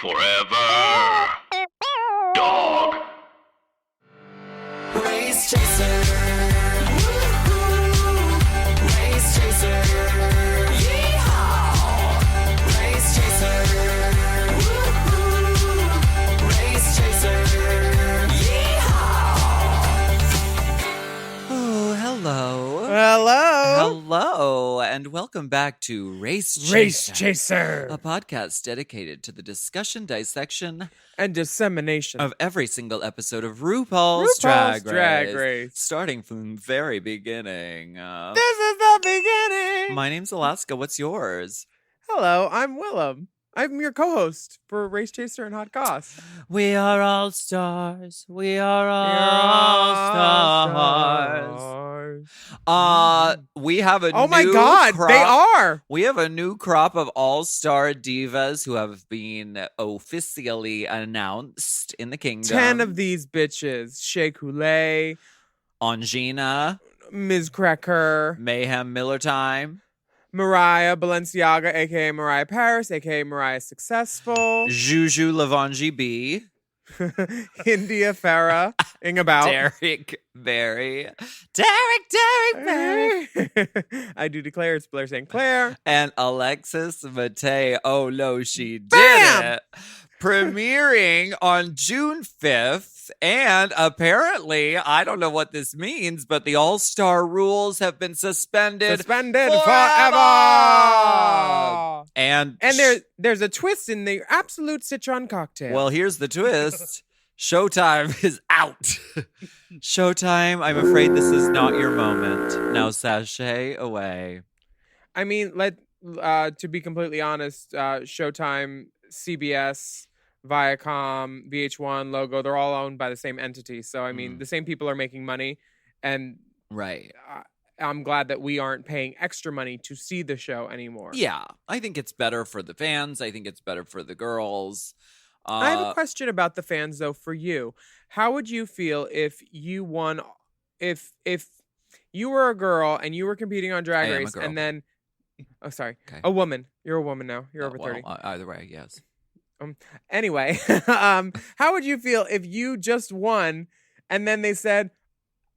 Forever. Dog. Race chaser. Woo-hoo. Race chaser. Yeehaw. Race chaser. Woo-hoo. Race chaser. Yeehaw. Oh, hello. Hello. Hello, and welcome back to Race Chaser, Chaser. a podcast dedicated to the discussion, dissection And dissemination. of every single episode of RuPaul's Drag Race, starting from the very beginning. This is the beginning. My name's Alaska. What's yours? Hello, I'm Willam. I'm your co-host for Race Chaser and Hot Goss. We are all stars. We are all stars. We have a Oh my new God, crop. they are. We have a new crop of all-star divas who have been officially announced in the kingdom. 10 of these bitches. Shea Coulee, Angina, Ms. Cracker, Mayhem Miller Time, Mariah Balenciaga, a.k.a. Mariah Paris, a.k.a. Mariah Successful, Juju Lavangi B, India Farah, about. Derek Barry, Derek Barry, I do declare it's Blair St. Clair. and Alexis Matei. Oh no, she did Bam! it. Premiering on June 5th, and apparently, I don't know what this means, but the All-Star rules have been suspended Forever. And there's a twist in the absolute citron cocktail. well, here's the twist. Showtime is out. Showtime, I'm afraid this is not your moment. Now sashay away. I mean, to be completely honest, Showtime, CBS, Viacom, VH1, Logo, they're all owned by the same entity. So, I mean, the same people are making money, and Right. I'm glad that we aren't paying extra money to see the show anymore. Yeah, I think it's better for the fans. I think it's better for the girls. I have a question about the fans, though, for you. How would you feel if you won, if you were a girl and you were competing on Drag I am a Race, girl. and then, oh, sorry, Okay. a woman. You're a woman now. You're over 30. Well, either way, yes. Anyway, how would you feel if you just won and then they said,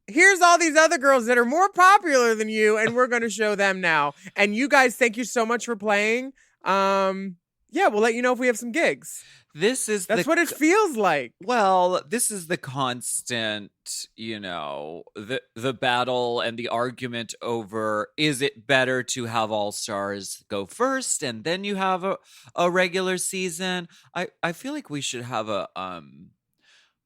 here's all these other girls that are more popular than you, and we're going to show them now. And you guys, thank you so much for playing. Yeah, we'll let you know if we have some gigs. That's what it feels like. Well, this is the constant, the battle and the argument over, is it better to have all stars go first and then you have a regular season? I feel like we should have a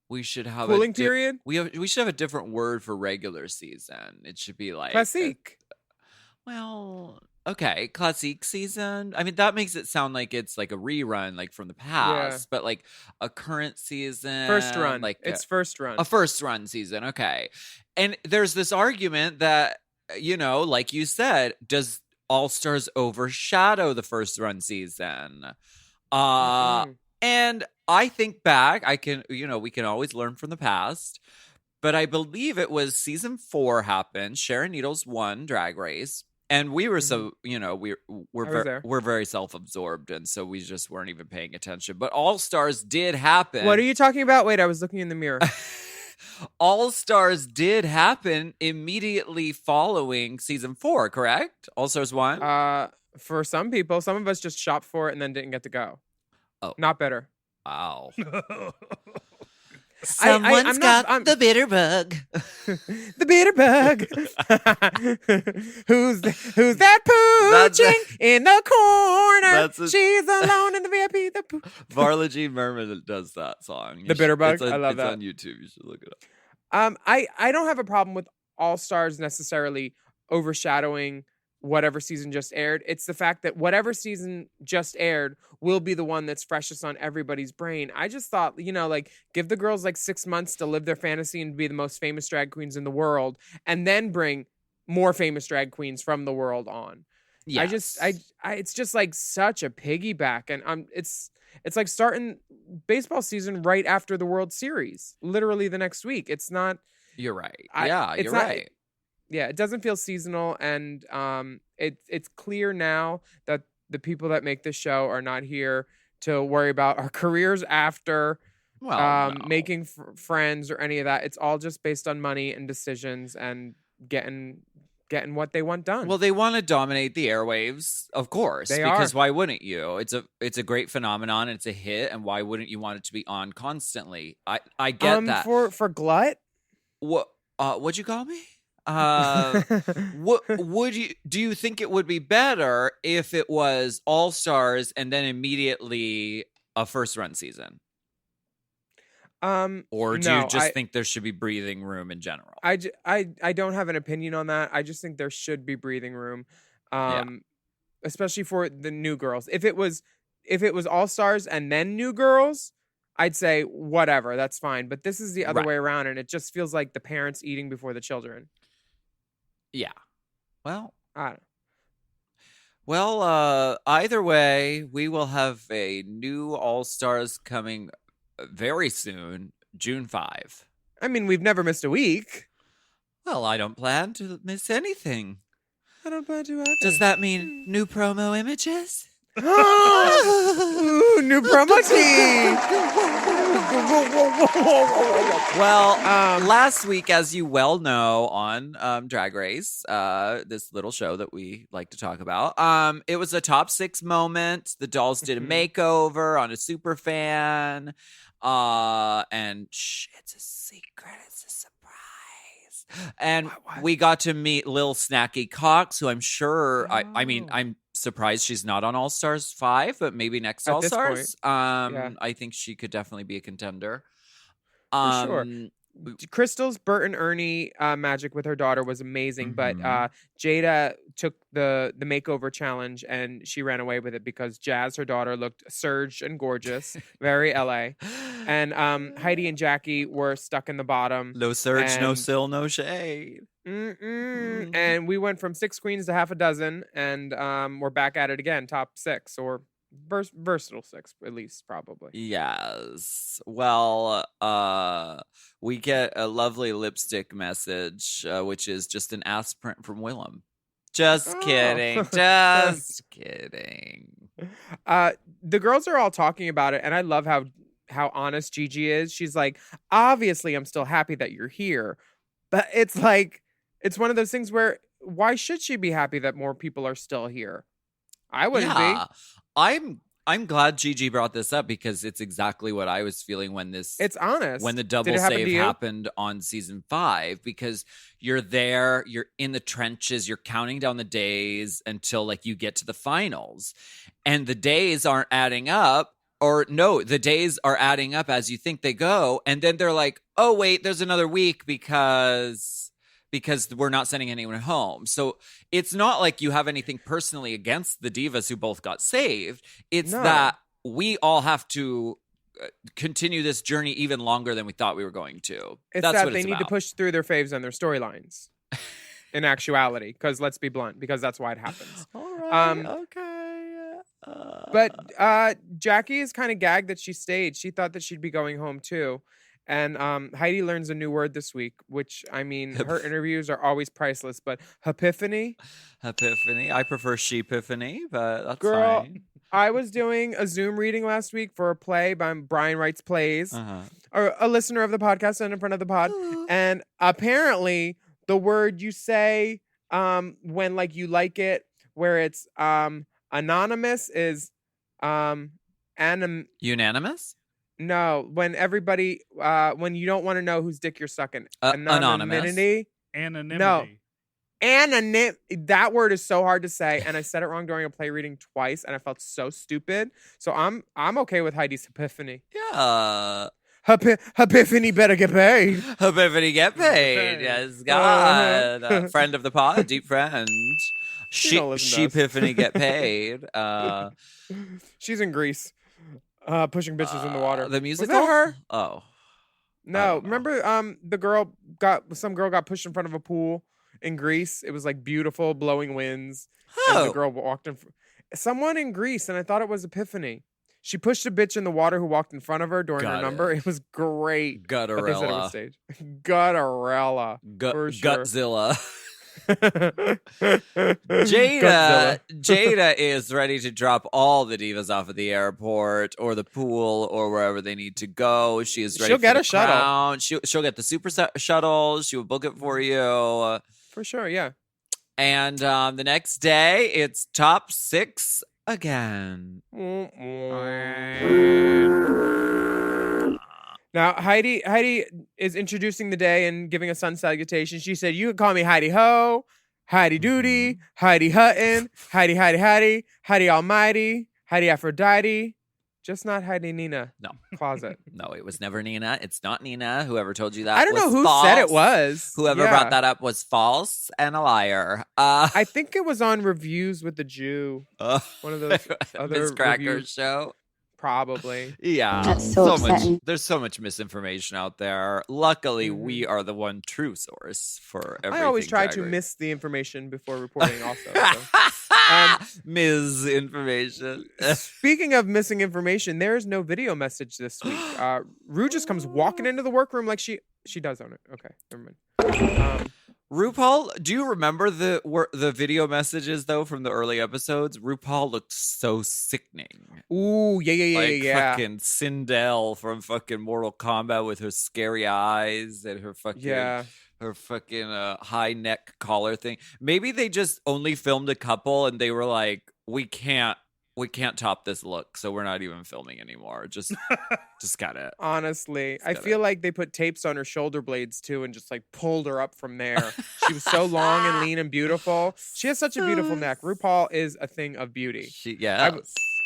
Cooling period? We should have a different word for regular season. It should be like Classique. Okay, classique season. I mean, that makes it sound like it's like a rerun, like from the past, but like a current season. First run. Like It's first run. a first run season. Okay. And there's this argument that, like you said, does All Stars overshadow the first run season? And I think back, we can always learn from the past, but I believe it was season 4 happened. Sharon Needles won Drag Race. And we were we're very self-absorbed, and so we just weren't even paying attention. But All Stars did happen. What are you talking about? Wait, I was looking in the mirror. All Stars did happen immediately following season 4, correct? All Stars won? For some people, some of us just shopped for it and then didn't get to go. Oh. Not better. Wow. I'm not- the bitter bug. The bitter bug. Who's that pooching in the corner? She's alone in the VIP. Varla Jean Merman does that song. The bitter bug? I love it's that. on YouTube. You should look it up. I don't have a problem with All Stars necessarily overshadowing whatever season just aired. It's the fact that whatever season just aired will be the one that's freshest on everybody's brain. I just thought, give the girls like 6 months to live their fantasy and be the most famous drag queens in the world, and then bring more famous drag queens from the world on. Yes. It's just like such a piggyback, and it's like starting baseball season right after the World Series, literally the next week. It's not. You're right. You're right. Yeah, it doesn't feel seasonal, and it's clear now that the people that make this show are not here to worry about our careers after, Well, no. making friends or any of that. It's all just based on money and decisions and getting what they want done. Well, they want to dominate the airwaves, of course, They because are. why wouldn't you? It's a great phenomenon. It's a hit, and why wouldn't you want it to be on constantly? I get that. For Glut. What'd you call me? Do you think it would be better if it was All Stars and then immediately a first run season? Or do you just think there should be breathing room in general? I don't have an opinion on that. I just think there should be breathing room, especially for the new girls. If it was All Stars and then new girls, I'd say whatever, that's fine. But this is the other way around, and it just feels like the parents eating before the children. Yeah. Well, I don't know. Well, either way, we will have a new All Stars coming very soon, June 5. I mean, we've never missed a week. Well, I don't plan to miss anything. I don't plan to either. Does that mean new promo images? Ooh, new promo team. Well, last week, as you well know, on Drag Race, this little show that we like to talk about, it was a top 6 moment. The dolls did a makeover on a super fan, and it's a secret. It's a surprise. And we got to meet Lil Snacky Cox, who I'm sure, I mean, I'm surprised she's not on All Stars 5, but maybe next At All this Stars. point, I think she could definitely be a contender. For sure. Crystal's Bert and Ernie magic with her daughter was amazing, but Jada took the makeover challenge and she ran away with it because Jazz, her daughter, looked surged and gorgeous, very LA. And Heidi and Jackie were stuck in the bottom. No surge, no sill, no shade. And we went from 6 queens to half a dozen, and we're back at it again, top 6 or versatile 6 at least, probably. Yes. Well, we get a lovely lipstick message, which is just an ass print from Willam. Just kidding. Just kidding. The girls are all talking about it, and I love how honest Gigi is. She's like, obviously, I'm still happy that you're here, but it's like, it's one of those things where why should she be happy that more people are still here? I wouldn't be. I'm glad Gigi brought this up because it's exactly what I was feeling when it's honest. When the double save happened on season 5, because you're there, you're in the trenches, you're counting down the days until like you get to the finals, and the days aren't adding up. Or no, the days are adding up as you think they go, and then they're like, oh wait, there's another week because we're not sending anyone home. So it's not like you have anything personally against the divas who both got saved. It's that we all have to continue this journey even longer than we thought we were going to. That's that they need to push through their faves and their storylines. In actuality, because let's be blunt, because that's why it happens. All right, okay. But Jackie is kind of gagged that she stayed. She thought that she'd be going home too. And Heidi learns a new word this week, which, I mean, her interviews are always priceless, but epiphany. I prefer she-epiphany, but that's Girl, fine. I was doing a Zoom reading last week for a play by Brian Writes Plays, or a listener of the podcast and in front of the pod. And apparently the word you say when like you like it, where it's anonymous is unanimous? No, when everybody, when you don't want to know whose dick you're sucking. Anonymity? Anonymity. No. That word is so hard to say, and I said it wrong during a play reading twice, and I felt so stupid. So I'm okay with Heidi's epiphany. Yeah. Epiphany better get paid. Epiphany get paid. Yes, God. Friend of the pod, deep friend. She Epiphany get paid. She's in Greece. Pushing bitches in the water. The musical? Was that her? Oh. No. Remember some girl got pushed in front of a pool in Greece. It was like beautiful, blowing winds. Oh. And the girl walked in someone in Greece, and I thought it was Epiphany. She pushed a bitch in the water who walked in front of her during her number. It was great. Gutterella. Gutterella. For sure. Gutzilla. Jada is ready to drop all the divas off at the airport or the pool or wherever they need to go. She is ready. She'll for get the a shuttle. crown. She'll get the super shuttle. She will book it for you. For sure, yeah. And the next day, it's top 6 again. Now, Heidi is introducing the day and giving a sun salutation. She said, "You can call me Heidi Ho, Heidi Doody, Heidi Hutton, Heidi Heidi Almighty, Heidi Aphrodite, just not Heidi Nina." No. Closet. No, it was never Nina. It's not Nina. Whoever told you that I don't know was who false. said it was. Whoever Yeah. brought that up was false and a liar. I think it was on Reviews with the Jew. One of those other Miss Cracker's reviews. show. Probably. Yeah. That's so upsetting. There's so much misinformation out there. Luckily, we are the one true source for everything. I always try Drag to Race. miss the information before reporting also. So. Misinformation. Speaking of missing information, there is no video message this week. Rue just comes walking into the workroom like she does own it. Okay, never mind. RuPaul, do you remember the video messages though from the early episodes? RuPaul looked so sickening. Ooh, yeah. Like fucking Sindel from fucking Mortal Kombat with her scary eyes and her fucking high neck collar thing. Maybe they just only filmed a couple and they were like, we can't top this look, so we're not even filming anymore. Just got it. Honestly, I got feel it. like they put tapes on her shoulder blades too and just like pulled her up from there. She was so long and lean and beautiful. She has such a beautiful neck. RuPaul is a thing of beauty.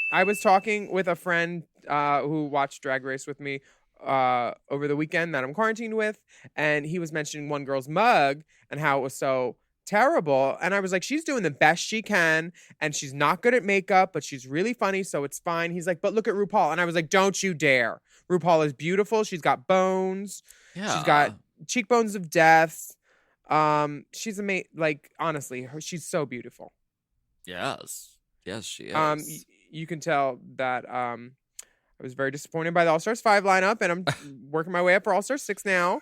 I was talking with a friend who watched Drag Race with me over the weekend that I'm quarantined with, and he was mentioning one girl's mug and how it was so terrible. And I was like, she's doing the best she can, and she's not good at makeup, but she's really funny, so it's fine. He's like, but look at RuPaul. And I was like, don't you dare. RuPaul is beautiful. She's got bones. Yeah. She's got cheekbones of death. She's amazing. Like, honestly, she's so beautiful. Yes, she is. You can tell that I was very disappointed by the All Stars 5 lineup, and I'm working my way up for All Stars 6 now.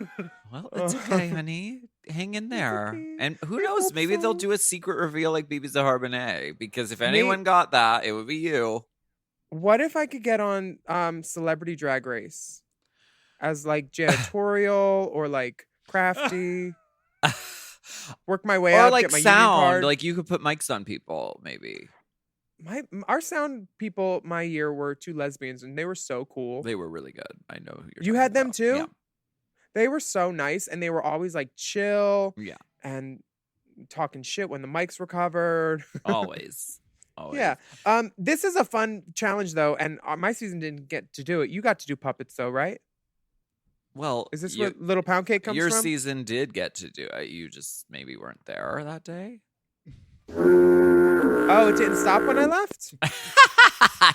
Well, it's okay, honey. Hang in there. okay. And who I knows? hope Maybe they'll so. do a secret reveal like BB's the Harbonnet. Because if anyone got that, it would be you. What if I could get on Celebrity Drag Race as like janitorial or like crafty? Work my way Or up, like get my union sound. card. Like you could put mics on people, maybe. Our sound people my year were 2 lesbians, and they were so cool. They were really good. I know who you're You talking had them about. too? They were so nice, and they were always like chill Yeah. and talking shit when the mics were covered. Always. Always. Yeah. This is a fun challenge though, and my season didn't get to do it. You got to do puppets though, right? Well, Is this where Little Pound Cake comes your from? season did get to do it. You just maybe weren't there that day. Oh, it didn't stop when I left?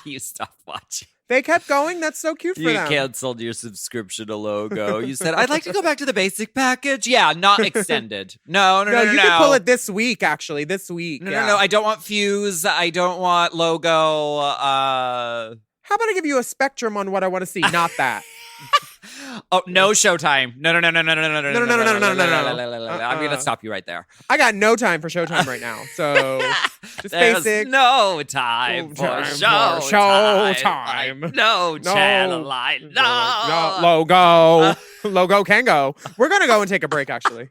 You stopped watching. They kept going? That's so cute for You them. canceled your subscription to Logo. You said, I'd like to go back to the basic package. Yeah, not extended. No. No, you can pull it this week, actually. This week. No, yeah. no. I don't want Fuse. I don't want Logo. How about I give you a spectrum on what I want to see? Not that. Oh, no Showtime. No. No. I'm going to stop you right there. I got no time for Showtime right now. So just There's basic. no time for Showtime. No channel line. No. Logo. Logo can go. We're going to go and take a break, actually.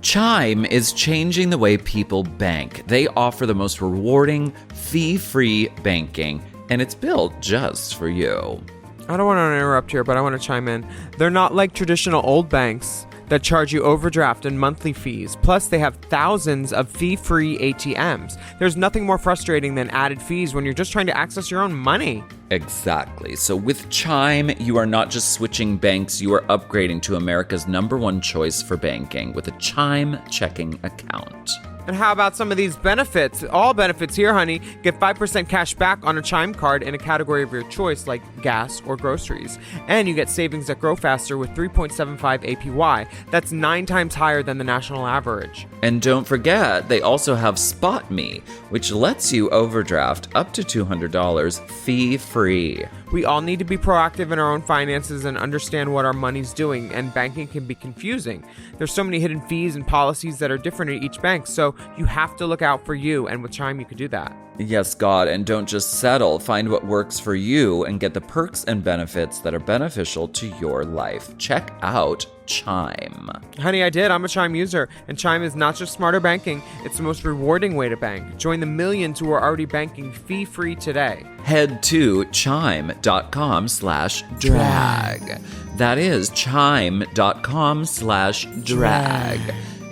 Chime is changing the way people bank. They offer the most rewarding, fee-free banking, and it's built just for you. I don't want to interrupt here, but I want to chime in. They're not like traditional old banks that charge you overdraft and monthly fees. Plus, they have thousands of fee-free ATMs. There's nothing more frustrating than added fees when you're just trying to access your own money. Exactly. So with Chime, you are not just switching banks, you are upgrading to America's #1 choice for banking with a Chime checking account. And how about some of these benefits? All benefits here, honey. Get 5% cash back on a Chime card in a category of your choice, like gas or groceries. And you get savings that grow faster with 3.75 APY. That's 9 times higher than the national average. And don't forget, they also have Spot Me, which lets you overdraft up to $200 fee-free. We all need to be proactive in our own finances and understand what our money's doing, and banking can be confusing. There's so many hidden fees and policies that are different at each bank, so you have to look out for you, and with Chime, you could do that. Yes, God, and don't just settle. Find what works for you and get the perks and benefits that are beneficial to your life. Check out Chime. Honey, I did. I'm a Chime user, and Chime is not just smarter banking, it's the most rewarding way to bank. Join the millions who are already banking fee-free today. Head to chime.com/drag. That is chime.com/drag.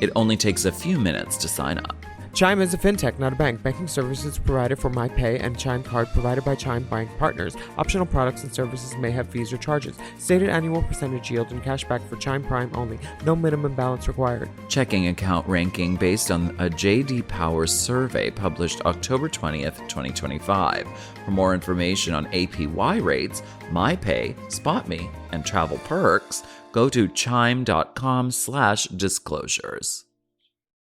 It only takes a few minutes to sign up. Chime is a fintech, not a bank. Banking services provided for MyPay and Chime Card provided by Chime Bank partners. Optional products and services may have fees or charges. Stated annual percentage yield and cashback for Chime Prime only. No minimum balance required. Checking account ranking based on a J.D. Power survey published October 20th, 2025. For more information on APY rates, MyPay, SpotMe, and travel perks, go to chime.com/disclosures.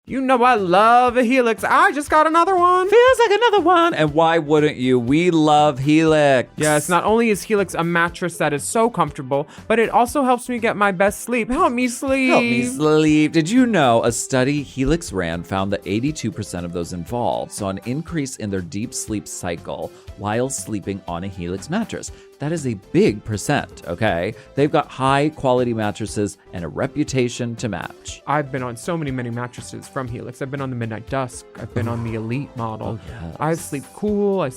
You know I love a Helix. I just got another one. Feels like another one. And why wouldn't you? We love Helix. Yes, not only is Helix a mattress that is so comfortable, but it also helps me get my best sleep. Help me sleep. Help me sleep. Did you know a study Helix ran found that 82% of those involved saw an increase in their deep sleep cycle while sleeping on a Helix mattress? That is a big percent, okay? They've got high quality mattresses and a reputation to match. I've been on so many mattresses from Helix. I've been on the Midnight Dusk. I've been on the Elite model. Oh, yes. I sleep cool. I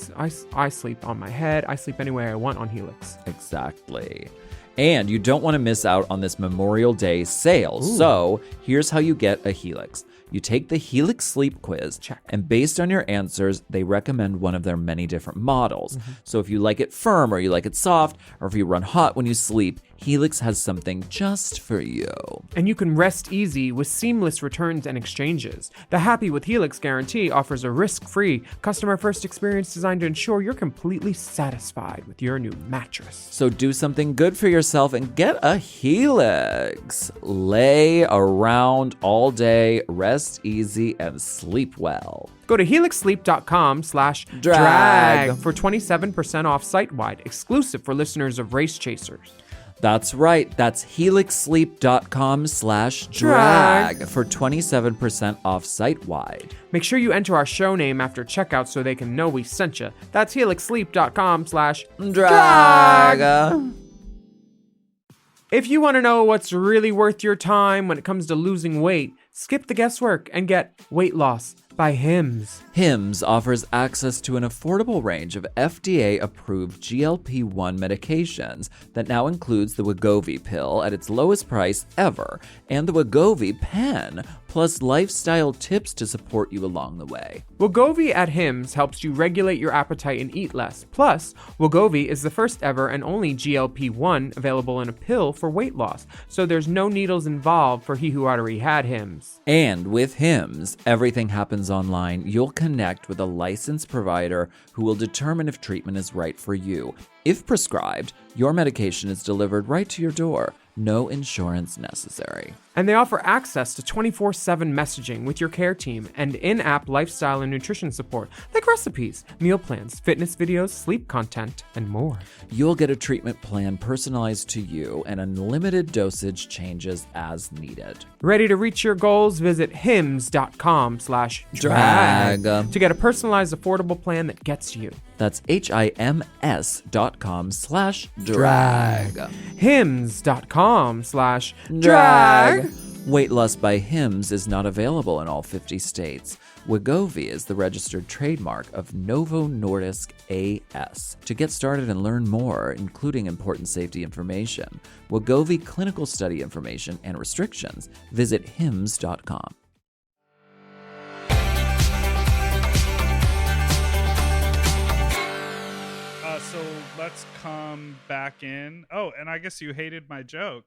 sleep on my head. I sleep any way I want on Helix. Exactly. And you don't want to miss out on this Memorial Day sale. Ooh. So here's how you get a Helix. You take the Helix Sleep Quiz, Check. and based on your answers, they recommend one of their many different models. So if you like it firm, or you like it soft, or if you run hot when you sleep, Helix has something just for you. And you can rest easy with seamless returns and exchanges. The Happy with Helix guarantee offers a risk-free, customer-first experience designed to ensure you're completely satisfied with your new mattress. So do something good for yourself and get a Helix. Lay around all day, rest easy, and sleep well. Go to helixsleep.com/drag for 27% off site-wide, exclusive for listeners of Race Chasers. That's right. That's helixsleep.com/drag for 27% off site-wide. Make sure you enter our show name after checkout so they can know we sent you. That's helixsleep.com/drag. If you want to know what's really worth your time when it comes to losing weight, skip the guesswork and get Weight Loss by Hims. Hims offers access to an affordable range of FDA-approved GLP-1 medications that now includes the Wegovy pill at its lowest price ever and the Wegovy pen, plus lifestyle tips to support you along the way. Wegovy at Hims helps you regulate your appetite and eat less. Plus, Wegovy is the first ever and only GLP-1 available in a pill for weight loss, so there's no needles involved for he who already had Hims. And with Hims, everything happens online. You'll connect with a licensed provider who will determine if treatment is right for you. If prescribed, your medication is delivered right to your door. No insurance necessary. And they offer access to 24/7 messaging with your care team and in-app lifestyle and nutrition support, like recipes, meal plans, fitness videos, sleep content, and more. You'll get a treatment plan personalized to you and unlimited dosage changes as needed. Ready to reach your goals? Visit hims.com/drag to get a personalized, affordable plan that gets you. That's HIMS.com/drag. hims.com/drag. Weight Loss by Hims is not available in all 50 states. Wegovy is the registered trademark of Novo Nordisk AS. To get started and learn more, including important safety information, Wegovy clinical study information and restrictions, visit hims.com. So let's come back in. Oh, and I guess you hated my joke.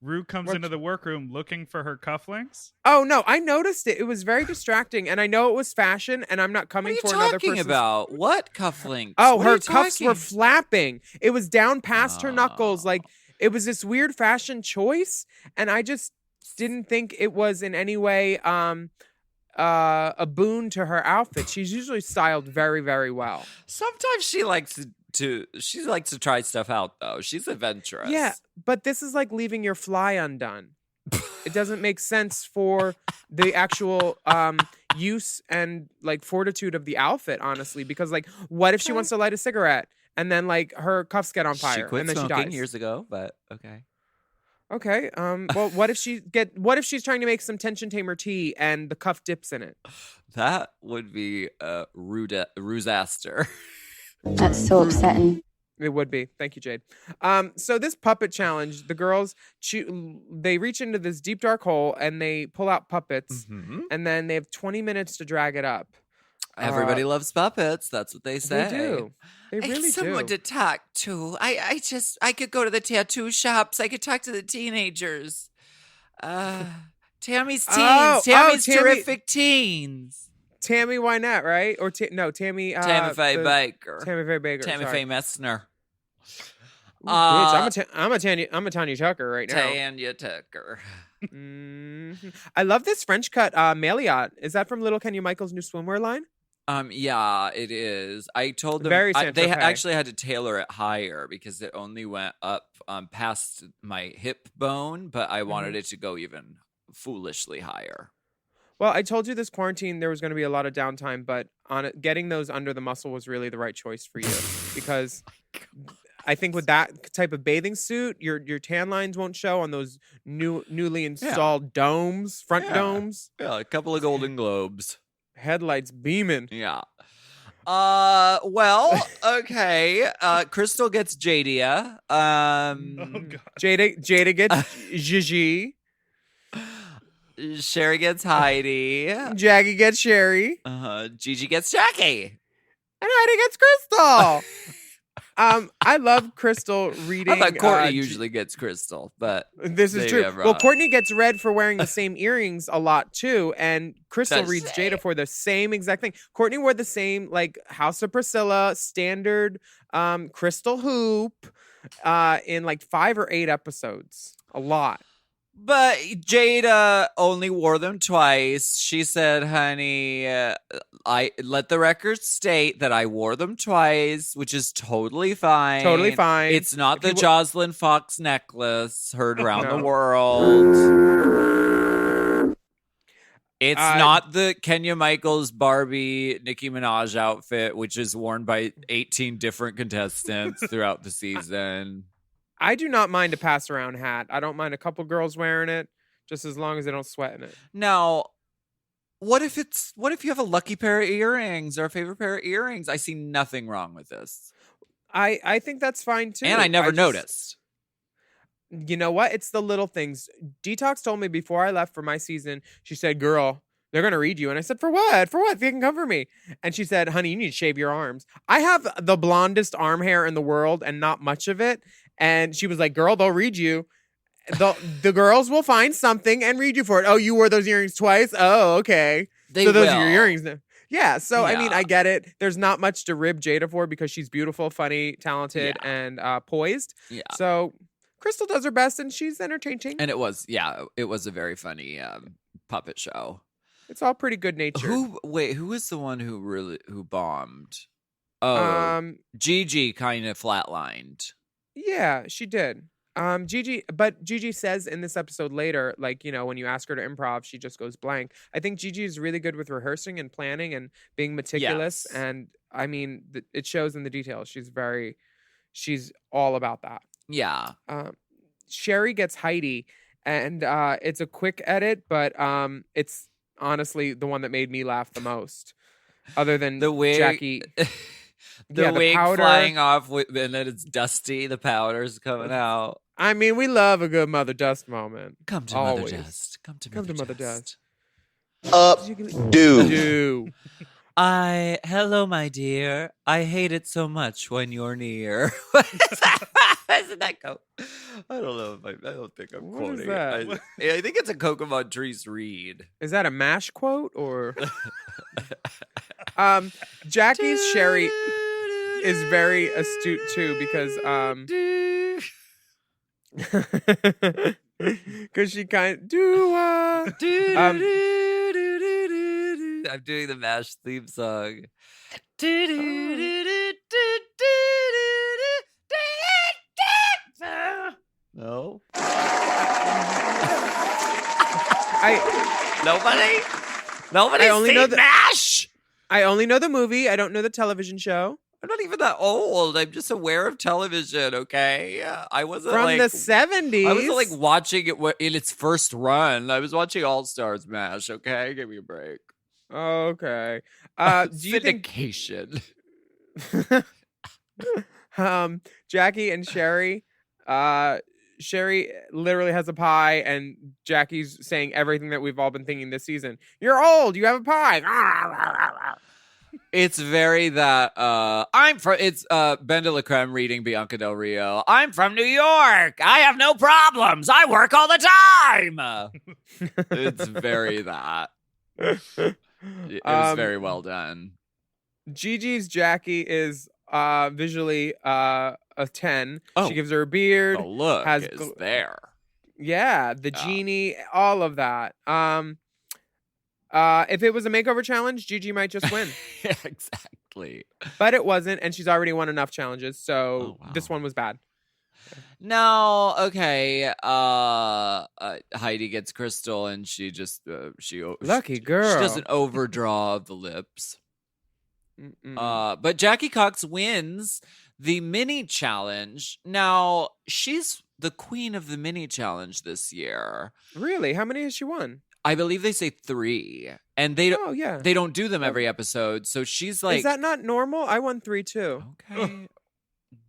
Rue comes into the workroom looking for her cufflinks. Oh, no, I noticed it. It was very distracting, and I know it was fashion, and I'm not coming for another person's... What are you talking about? What cufflinks? Oh, What are her you cuffs were talking- flapping. It was down past her knuckles. Like, it was this weird fashion choice, and I just didn't think it was in any way a boon to her outfit. She's usually styled very, very well. Sometimes she likes to try stuff out though. She's adventurous. Yeah, but this is like leaving your fly undone. It doesn't make sense for the actual use and like fortitude of the outfit, honestly. Because like, what if she wants to light a cigarette and then like her cuffs get on fire She quit and then she smoking dies? years ago, but okay. Okay. Well, what if she's trying to make some tension tamer tea and the cuff dips in it? That would be a rusaster. That's so upsetting. It would be. Thank you, Jade. So this puppet challenge, the girls they reach into this deep dark hole and they pull out puppets, and then they have 20 minutes to drag it up. Everybody loves puppets. That's what they say. They do. They really someone do. to talk to. I could go to the tattoo shops. I could talk to the teenagers. Tammy's teens. Tammy's Tammy- terrific teens. Tammy Wynette, right? Or Tammy. Tammy Faye Baker. Tammy Faye Baker. Tammy sorry. Faye Messner. Ooh, bitch, I'm a Tanya Tucker right now. Tanya Tucker. I love this French cut Marriott. Is that from Little Kenya Michael's new swimwear line? Yeah, it is. I told them Very they Saint-Tropez. actually had to tailor it higher because it only went up past my hip bone, but I wanted it to go even foolishly higher. Well, I told you this quarantine there was going to be a lot of downtime, but getting those under the muscle was really the right choice for you because I think with that type of bathing suit, your tan lines won't show on those newly installed domes, front domes. Yeah, a couple of Golden Globes. Headlights beaming. Yeah. Well, okay. Crystal gets Jadia. Oh god. Jada gets Gigi. Sherry gets Heidi. Jackie gets Sherry. Gigi gets Jackie. And Heidi gets Crystal. I love Crystal reading. I thought Courtney usually gets Crystal, but this is maybe true. I'm Well, wrong. Courtney gets red for wearing the same earrings a lot too, and Crystal Does reads she? Jada for the same exact thing. Courtney wore the same like House of Priscilla standard crystal hoop in like 5 or 8 episodes. A lot. But Jada only wore them twice. She said, honey, I let the record state that I wore them twice, which is totally fine. Totally fine. It's not If the you Jocelyn Fox necklace heard around No. the world. It's not the Kenya Michaels Barbie Nicki Minaj outfit, which is worn by 18 different contestants throughout the season. I do not mind a pass around hat. I don't mind a couple girls wearing it, just as long as they don't sweat in it. Now, what if you have a lucky pair of earrings or a favorite pair of earrings? I see nothing wrong with this. I think that's fine too. And I never noticed. You know what? It's the little things. Detox told me before I left for my season, she said, girl, they're going to read you. And I said, for what? For what? They can cover me. And she said, honey, you need to shave your arms. I have the blondest arm hair in the world and not much of it. And she was like, girl, they'll read you. The girls will find something and read you for it. Oh, you wore those earrings twice? Oh, okay. They so those will. are your earrings now. Yeah. So, I mean, Yeah. I get it. There's not much to rib Jada for because she's beautiful, funny, talented, and poised. Yeah. So Crystal does her best and she's entertaining. And it was a very funny puppet show. It's all pretty good natured. Who was the one who bombed? Oh, Gigi kind of flatlined. Yeah, she did. Gigi says in this episode later, like, you know, when you ask her to improv, she just goes blank. I think Gigi is really good with rehearsing and planning and being meticulous. Yes. And I mean, it shows in the details. She's all about that. Yeah. Sherry gets Heidi, and it's a quick edit, but it's honestly the one that made me laugh the most, other than The wig, Jackie. the wig powder. flying off, and then it's dusty. The powder's coming out. I mean, we love a good Mother Dust moment. Come to Always. Mother Dust. Come to Come to Mother Mother Dust. Do. Hello, my dear. I hate it so much when you're near. What is that? Isn't that go? I don't know. I don't think I'm What quoting is it. that? I think it's a Kokomon Trees read. Is that a MASH quote or? Jackie's Sherry is very astute too because she kind of I'm doing the MASH theme song. No. Nobody I only know seen the- MASH. I only know the movie. I don't know the television show. I'm not even that old. I'm just aware of television. Okay, I wasn't From like the 70s. I wasn't like watching it in its first run. I was watching All Stars MASH. Okay, give me a break. Okay. Do you think Syndication. Jackie and Sherry, Sherry literally has a pie, and Jackie's saying everything that we've all been thinking this season. You're old. You have a pie. It's very that I'm from. It's Ben de la Creme reading Bianca Del Rio. I'm from New York. I have no problems. I work all the time. It's very that. It was very well done. Gigi's Jackie is visually a 10. Oh. She gives her a beard. The look has is gl- there. Yeah, the Yeah. genie, all of that. If it was a makeover challenge, Gigi might just win. Yeah, exactly. But it wasn't, and she's already won enough challenges, so Oh, this wow. one was bad. No, okay. Heidi gets Crystal, and she just Lucky She girl. does an overdraw of the lips. Mm-mm. But Jackie Cox wins the mini challenge. Now she's the queen of the mini challenge this year. Really? How many has she won? I believe they say 3, and they Oh, yeah. they don't do them every episode. So she's like, Is that not normal? I won 3 too. okay. How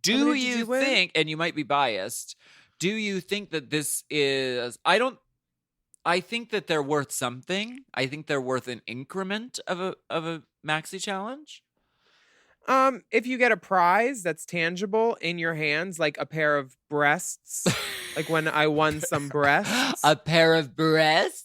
Do many did you you win? think, and you might be biased, do you think that this is, I think that they're worth something. I think they're worth an increment of a maxi challenge. If you get a prize that's tangible in your hands, like a pair of breasts, like when I won some breasts, A pair of breasts?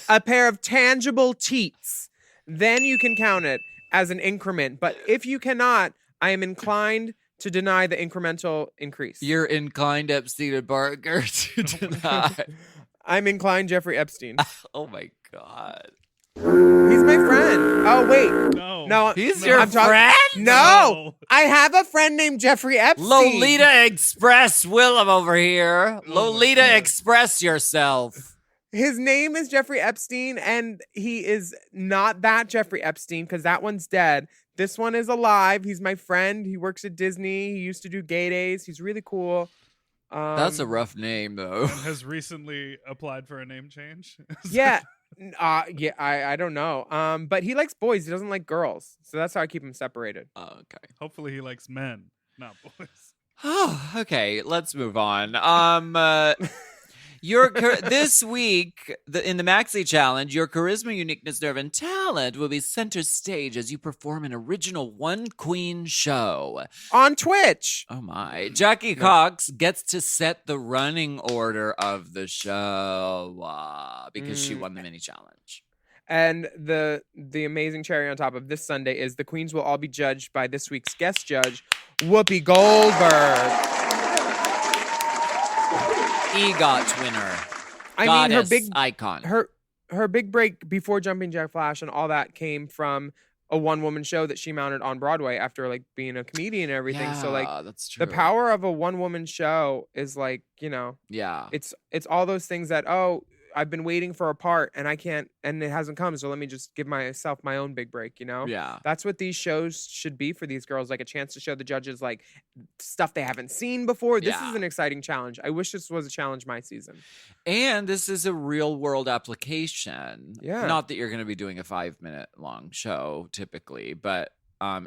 a pair of tangible teats, then you can count it as an increment. But if you cannot, I am inclined to deny the incremental increase. You're inclined Epstein and Barker to deny. I'm inclined Jeffrey Epstein. Oh my God. He's my friend. Oh, wait. No. He's No. your I'm talking- friend? No! I have a friend named Jeffrey Epstein. Lolita Express Willam over here. Oh my Lolita God. Express yourself. His name is Jeffrey Epstein, and he is not that Jeffrey Epstein because that one's dead. This one is alive. He's my friend. He works at Disney. He used to do gay days. He's really cool. That's a rough name, though. And has recently applied for a name change. Yeah. Yeah, I don't know. But he likes boys. He doesn't like girls. So that's how I keep him separated. Oh, okay. Hopefully he likes men, not boys. Oh, okay. Let's move on. This week in the Maxi Challenge, your charisma, uniqueness, nerve, and talent will be center stage as you perform an original one queen show. On Twitch. Oh my! Jackie Cox gets to set the running order of the show because she won the mini challenge. And the amazing cherry on top of this Sunday is the queens will all be judged by this week's guest judge, Whoopi Goldberg. EGOT winner. I mean, her Goddess big icon. her big break before Jumping Jack Flash and all that came from a one-woman show that she mounted on Broadway after like being a comedian and everything. So like that's true. the power of a one-woman show is like, Yeah. it's all those things that, I've been waiting for a part and I can't, and it hasn't come. So let me just give myself my own big break, Yeah. That's what these shows should be for these girls, like a chance to show the judges like stuff they haven't seen before. This Yeah. is an exciting challenge. I wish this was a challenge my season. And this is a real world application. Yeah. Not that you're going to be doing a 5-minute long show typically, but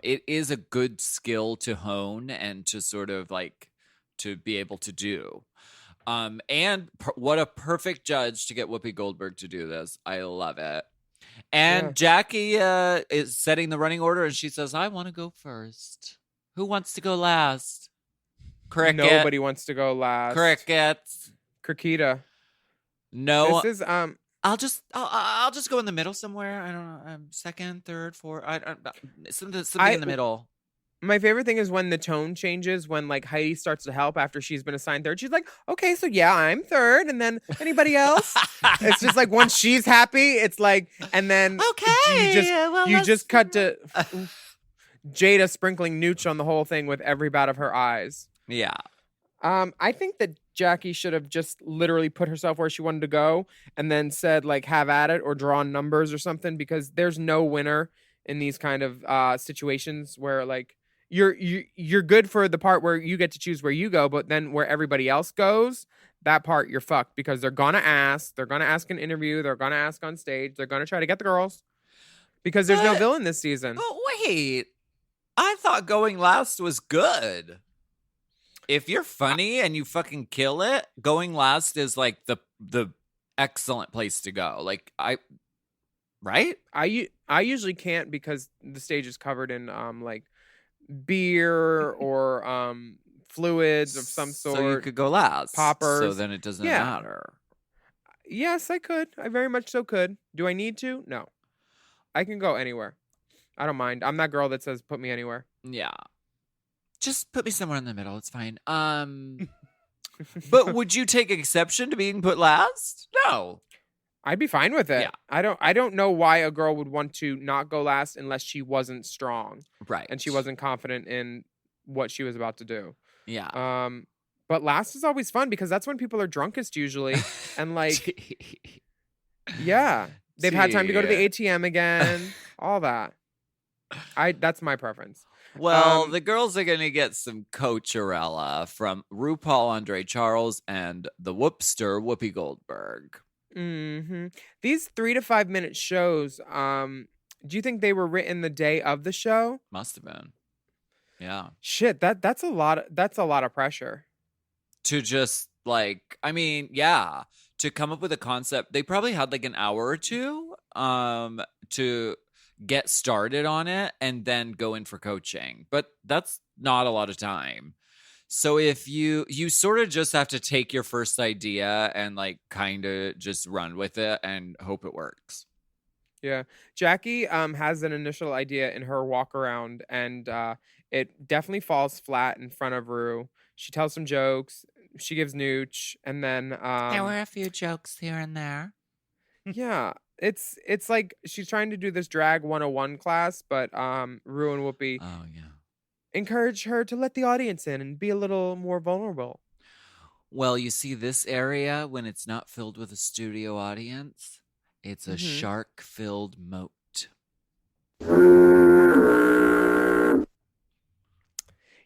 it is a good skill to hone and to sort of like to be able to do. What a perfect judge to get Whoopi Goldberg to do this. I love it. And Yeah. Jackie is setting the running order, and she says, I want to go first. Who wants to go last? Cricket. Nobody wants to go last. Crickets. Cricketa. No. This is I'll just go in the middle somewhere. I don't know. Second, third, fourth. Something in the middle. My favorite thing is when the tone changes, when like Heidi starts to help after she's been assigned third. She's like, okay, so yeah, I'm third. And then anybody else? It's just like once she's happy, it's like, and then you just cut to Jada sprinkling nooch on the whole thing with every bat of her eyes. Yeah. I think that Jackie should have just literally put herself where she wanted to go and then said like have at it or draw numbers or something, because there's no winner in these kind of situations where like you're good for the part where you get to choose where you go, but then where everybody else goes, that part you're fucked, because they're gonna ask an interview, they're gonna ask on stage, they're gonna try to get the girls because there's no villain this season. But wait, I thought going last was good. If you're funny and you fucking kill it, going last is like the excellent place to go. Like right? I usually can't because the stage is covered in like beer or fluids of some sort. So you could go last. Poppers. So then it doesn't matter. Yes, I could. I very much so could. Do I need to? No. I can go anywhere. I don't mind. I'm that girl that says put me anywhere. Yeah. Just put me somewhere in the middle. It's fine. But would you take exception to being put last? No. I'd be fine with it. Yeah. I don't know why a girl would want to not go last unless she wasn't strong. Right. And she wasn't confident in what she was about to do. Yeah. But last is always fun because that's when people are drunkest usually. And like, yeah, they've had time to go to the ATM again, all that. That's my preference. Well, the girls are going to get some Coachella from RuPaul Andre Charles and the Whoopster Whoopi Goldberg. Mm-hmm. These 3 to 5 minute shows, do you think they were written the day of the show? Must have been. Yeah. Shit, that's a lot of pressure. To just like, I mean, yeah, to come up with a concept. They probably had like an hour or two to get started on it and then go in for coaching. But that's not a lot of time. So if you sort of just have to take your first idea and like kind of just run with it and hope it works. Yeah. Jackie has an initial idea in her walk around and it definitely falls flat in front of Rue. She tells some jokes, she gives nooch, and then there were a few jokes here and there. Yeah. It's like she's trying to do this drag 101 class, but Rue and Whoopi encourage her to let the audience in and be a little more vulnerable. Well, you see this area, when it's not filled with a studio audience, it's a shark-filled moat.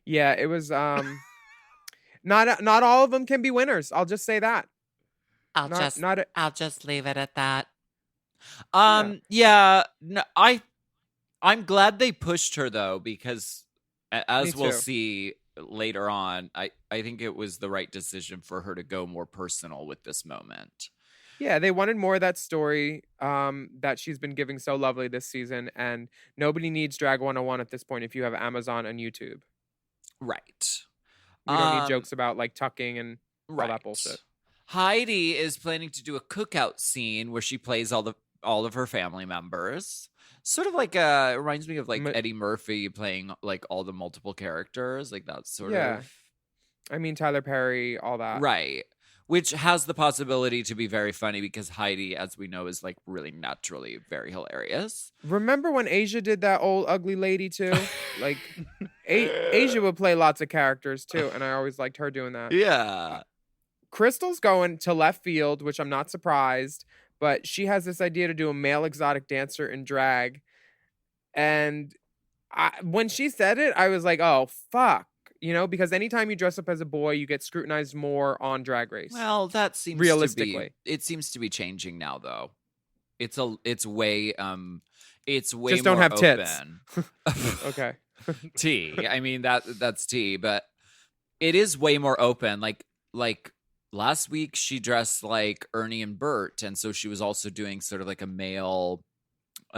Yeah, it was not all of them can be winners. I'll just say that. I'll just leave it at that. No, I'm glad they pushed her though, because as we'll see later on, I think it was the right decision for her to go more personal with this moment. Yeah, they wanted more of that story that she's been giving so lovely this season, and nobody needs Drag 101 at this point if you have Amazon and YouTube. Right. We don't need jokes about like tucking and all that bullshit. Heidi is planning to do a cookout scene where she plays all of her family members. Sort of like it reminds me of like Eddie Murphy playing like all the multiple characters, like that sort of. I mean Tyler Perry, all that. Right. Which has the possibility to be very funny because Heidi, as we know, is like really naturally very hilarious. Remember when Asia did that old ugly lady too? Like Asia would play lots of characters too, and I always liked her doing that. Yeah. Crystal's going to left field, which I'm not surprised, but she has this idea to do a male exotic dancer in drag. And when she said it, I was like, oh, fuck. You know, because anytime you dress up as a boy, you get scrutinized more on Drag Race. Well, that seems realistically. It seems to be changing now, though. It's way just more don't have open. Tits. Okay. Tea. I mean that's tea, but it is way more open. Like last week she dressed like Ernie and Bert, and so she was also doing sort of like a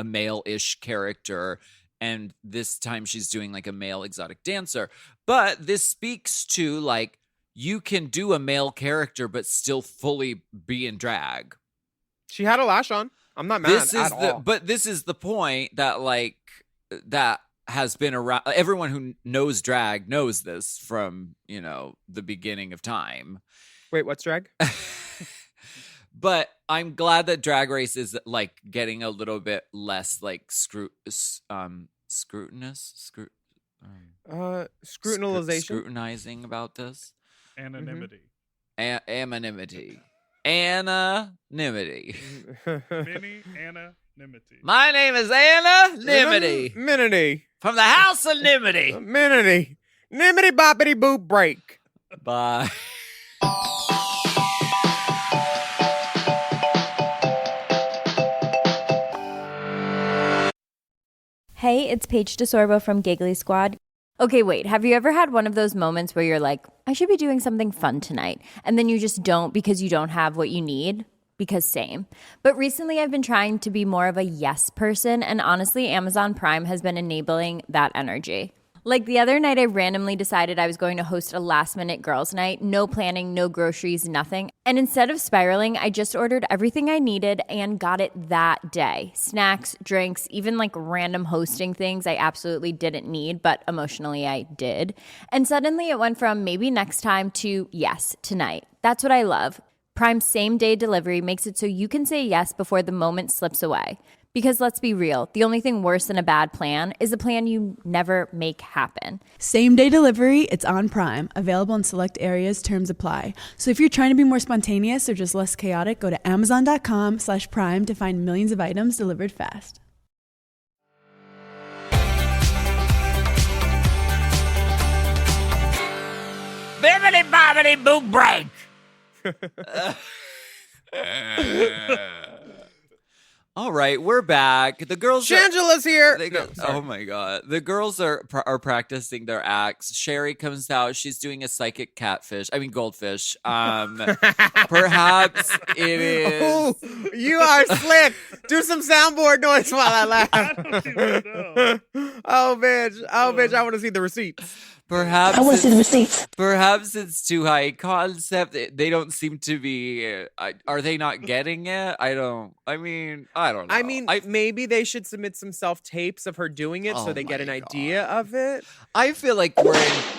male-ish character. And this time she's doing like a male exotic dancer. But this speaks to like you can do a male character but still fully be in drag. She had a lash on. I'm not mad at all. But this is the point that like that has been around. Everyone who knows drag knows this from, the beginning of time. Wait, what's drag? But I'm glad that Drag Race is like getting a little bit less like scrutinization, about this. Anonymity. Anonymity. Mini anonymity. My name is Anonymity Minity. from the House of Nimity. Minity. Nimity boppity boop break. Bye. Hey, it's Paige DeSorbo from Giggly Squad. Okay, wait, have you ever had one of those moments where you're like, I should be doing something fun tonight, and then you just don't because you don't have what you need? Because same. But recently I've been trying to be more of a yes person, and honestly, Amazon Prime has been enabling that energy. Like the other night, I randomly decided I was going to host a last-minute girls' night. No planning, no groceries, nothing. And instead of spiraling, I just ordered everything I needed and got it that day. Snacks, drinks, even like random hosting things I absolutely didn't need, but emotionally I did. And suddenly it went from maybe next time to yes, tonight. That's what I love. Prime's same-day delivery makes it so you can say yes before the moment slips away. Because let's be real, the only thing worse than a bad plan is a plan you never make happen. Same day delivery, it's on Prime. Available in select areas, terms apply. So if you're trying to be more spontaneous or just less chaotic, go to amazon.com/prime to find millions of items delivered fast. Bibbidi bobbidi boop break. All right, we're back. The girls. Shangela's here. Oh my god, the girls are practicing their acts. Sherry comes out. She's doing a psychic goldfish. Perhaps it is. Ooh, you are slick. Do some soundboard noise while I laugh. I don't even know. Oh bitch, I want to see the receipts. Perhaps I want to see the receipts. Perhaps it's too high concept. They don't seem to be. Are they not getting it? I don't know. I mean, maybe they should submit some self tapes of her doing it so they get an idea of it. I feel like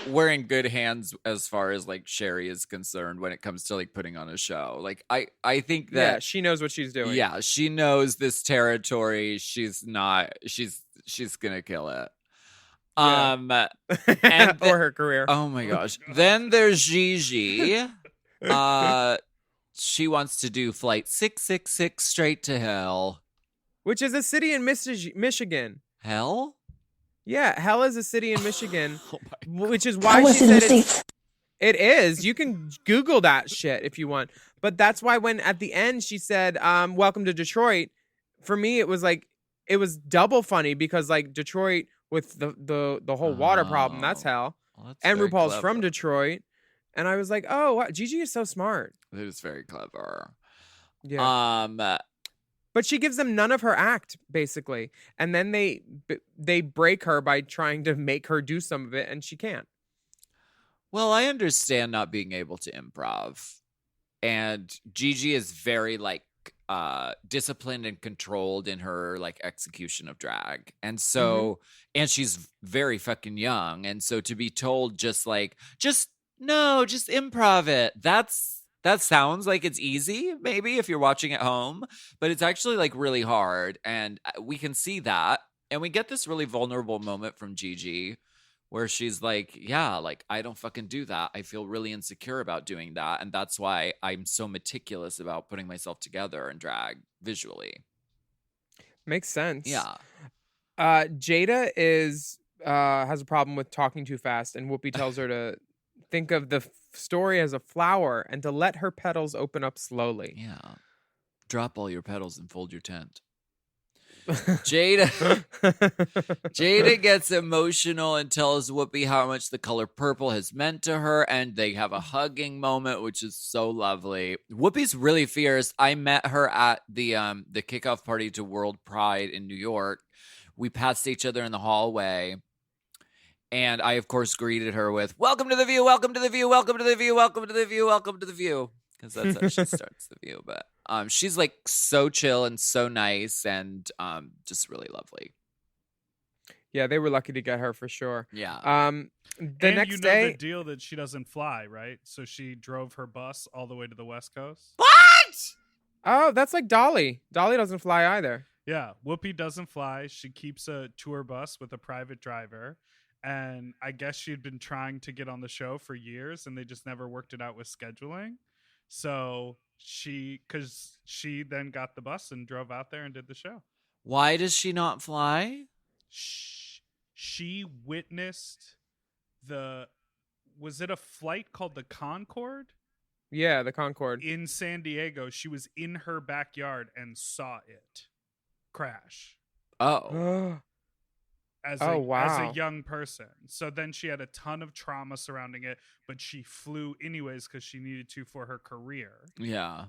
we're in good hands as far as like Sherry is concerned when it comes to like putting on a show. Like I think that she knows what she's doing. Yeah, she knows this territory. She's gonna kill it. Yeah. Or her career. Oh my gosh. Then there's Gigi. She wants to do flight 666 straight to hell. Which is a city in Michigan. Hell? Yeah, hell is a city in Michigan. Oh my God. Which is why I want she to see the said receipts. it is. You can Google that shit if you want. But that's why when at the end she said, welcome to Detroit, for me it was double funny because like Detroit with the whole water problem, that's hell. Well, that's And very RuPaul's clever. from Detroit. And I was like, oh, wow, Gigi is so smart. It is very clever. Yeah. But she gives them none of her act, basically. And then they break her by trying to make her do some of it, and she can't. Well, I understand not being able to improv. And Gigi is very like disciplined and controlled in her like execution of drag. And so and she's very fucking young. And so to be told just improv it. That sounds like it's easy, maybe if you're watching at home, but it's actually like really hard. And we can see that. And we get this really vulnerable moment from Gigi where she's like, yeah, like I don't fucking do that. I feel really insecure about doing that. And that's why I'm so meticulous about putting myself together in drag visually. Makes sense. Yeah. Jada has a problem with talking too fast, and Whoopi tells her to think of the story as a flower and to let her petals open up slowly. Yeah. Drop all your petals and fold your tent. Jada gets emotional and tells Whoopi how much the color purple has meant to her, and they have a hugging moment, which is so lovely. Whoopi's really fierce. I met her at the kickoff party to World Pride in New York. We passed each other in the hallway, and I of course greeted her with "Welcome to the View, welcome to the View, welcome to the View, welcome to the View, welcome to the View," because that's how she starts the View. But she's like so chill and so nice and just really lovely. Yeah, they were lucky to get her for sure. Yeah. The and next you know day, the deal that she doesn't fly, right? So she drove her bus all the way to the West Coast. What? oh, that's like Dolly. Dolly doesn't fly either. Yeah, Whoopi doesn't fly. She keeps a tour bus with a private driver. And I guess she'd been trying to get on the show for years and they just never worked it out with scheduling. So because she then got the bus and drove out there and did the show. Why does she not fly? She witnessed was it a flight called the Concorde? Yeah, the Concorde. In San Diego. She was in her backyard and saw it crash. Oh. As wow. a young person. So then she had a ton of trauma surrounding it, but she flew anyways because she needed to for her career. Yeah.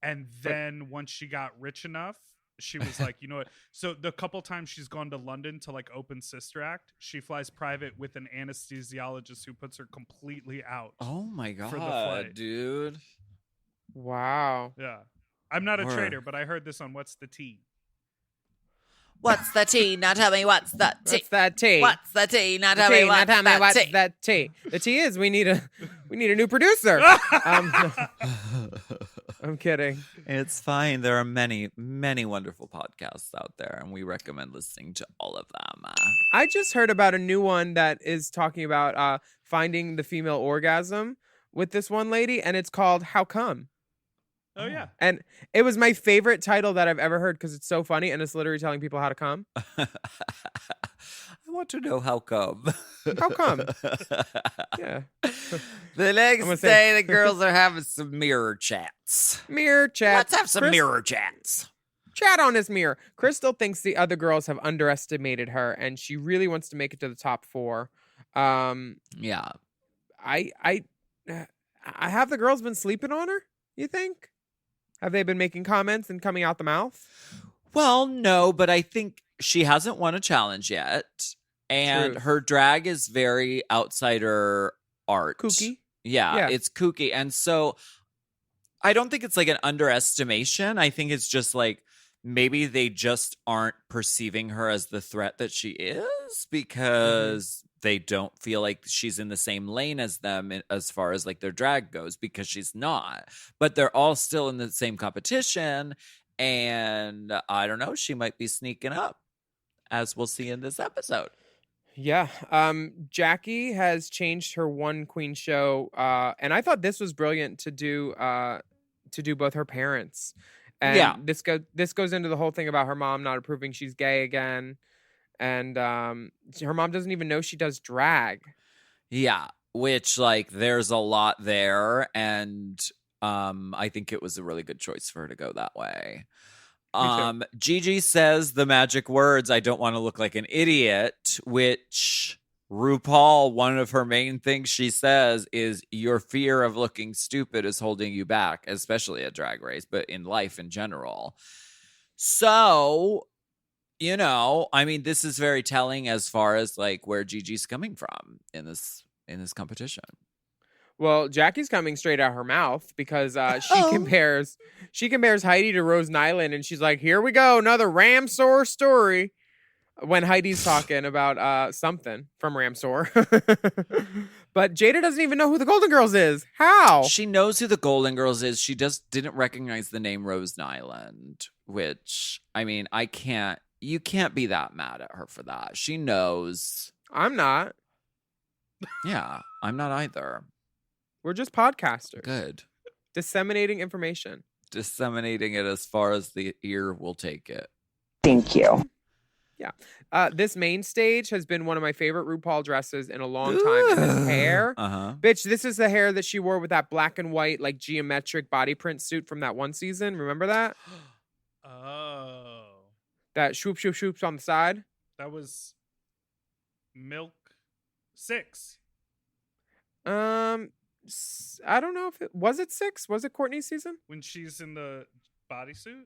And then once she got rich enough, she was like, you know what? So the couple times she's gone to London to like open Sister Act, she flies private with an anesthesiologist who puts her completely out. Oh my For the god, flight. dude. Wow. Yeah. I'm not a Word. trader, but I heard this on What's the Tea? What's the tea? Now tell me what's the tea. What's that tea? What's the tea? Now The tell tea, me what's now tell me that what's tea. that tea. The tea is we need a new producer. I'm kidding. It's fine. There are many, many wonderful podcasts out there, and we recommend listening to all of them. I just heard about a new one that is talking about finding the female orgasm with this one lady, and it's called How Come? Oh, yeah. And it was my favorite title that I've ever heard because it's so funny and it's literally telling people how to come. I want to know how come. How come? Yeah. The I'm next gonna day, say- the girls are having some mirror chats. Mirror chat. Let's have some Chris- mirror chats. Chat on this mirror. Crystal thinks the other girls have underestimated her and she really wants to make it to the top 4. Yeah. I have the girls been sleeping on her, you think? Have they been making comments and coming out the mouth? Well, no, but I think she hasn't won a challenge yet. And Truth. her drag is very outsider art. Kooky. Yeah, Yeah. it's kooky. And so I don't think it's like an underestimation. I think it's just like maybe they just aren't perceiving her as the threat that she is because they don't feel like she's in the same lane as them as far as like their drag goes, because she's not. But they're all still in the same competition. And I don't know, she might be sneaking up, as we'll see in this episode. Yeah. Jackie has changed her one queen show. And I thought this was brilliant to do both her parents. And Yeah. this goes into the whole thing about her mom not approving she's gay again. And her mom doesn't even know she does drag. Yeah, which like there's a lot there, and I think it was a really good choice for her to go that way. too. Gigi says the magic words, "I don't want to look like an idiot," which RuPaul, one of her main things she says is your fear of looking stupid is holding you back, especially at Drag Race, but in life in general. So, you know, I mean, this is very telling as far as like where Gigi's coming from in this competition. Well, Jackie's coming straight out her mouth because she compares Heidi to Rose Nyland, and she's like, "Here we go, another Ramsor story." When Heidi's talking about something from Ramsor, but Jada doesn't even know who the Golden Girls is. How? She knows who the Golden Girls is. She just didn't recognize the name Rose Nyland, which, I mean, you can't be that mad at her for that. She knows. I'm not. Yeah, I'm not either. We're just podcasters. Good. Disseminating information. Disseminating it as far as the ear will take it. Thank you. This main stage has been one of my favorite RuPaul dresses in a long time. And this hair, Uh-huh. bitch, this is the hair that she wore with that black and white, like geometric body print suit from that one season. Remember that? Oh. That swoop, swoop, swoops on the side. That was Milk 6. I don't know if it was 6. Was it Courtney's season? When she's in the bodysuit?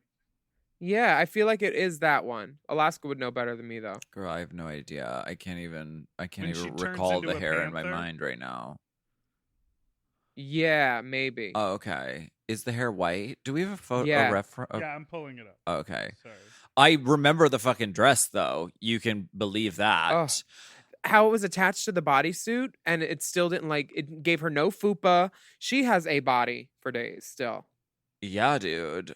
Yeah, I feel like it is that one. Alaska would know better than me though. Girl, I have no idea. I can't even When she turns recall into the a hair in my panther? mind right now. Yeah, maybe. Oh, okay. Is the hair white? Do we have a photo? Yeah. A reference? Yeah, I'm pulling it up. Okay. Sorry. I remember the fucking dress, though. You can believe that. Oh. How it was attached to the bodysuit, and it still didn't it gave her no fupa. She has a body for days still. Yeah, dude.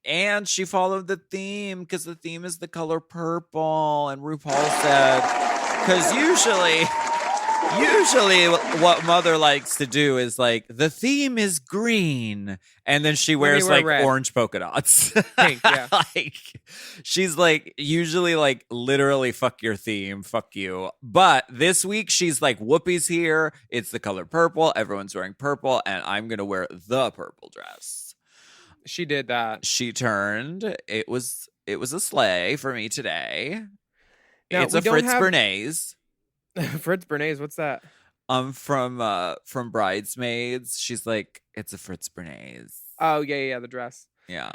And she followed the theme because the theme is the color purple. And RuPaul said, because usually what Mother likes to do is like, the theme is green. And then she wears wear like red. orange polka dots. Pink, yeah. Like, she's like, usually like literally fuck your theme, fuck you. But this week she's like, Whoopi's here. It's the color purple. Everyone's wearing purple. And I'm going to wear the purple dress. She did that. She turned. It was a sleigh for me today. Now, It's we a don't Fritz have- Bernays. Fritz Bernays, what's that? From Bridesmaids. She's like, it's a Fritz Bernays. Oh yeah, the dress. Yeah.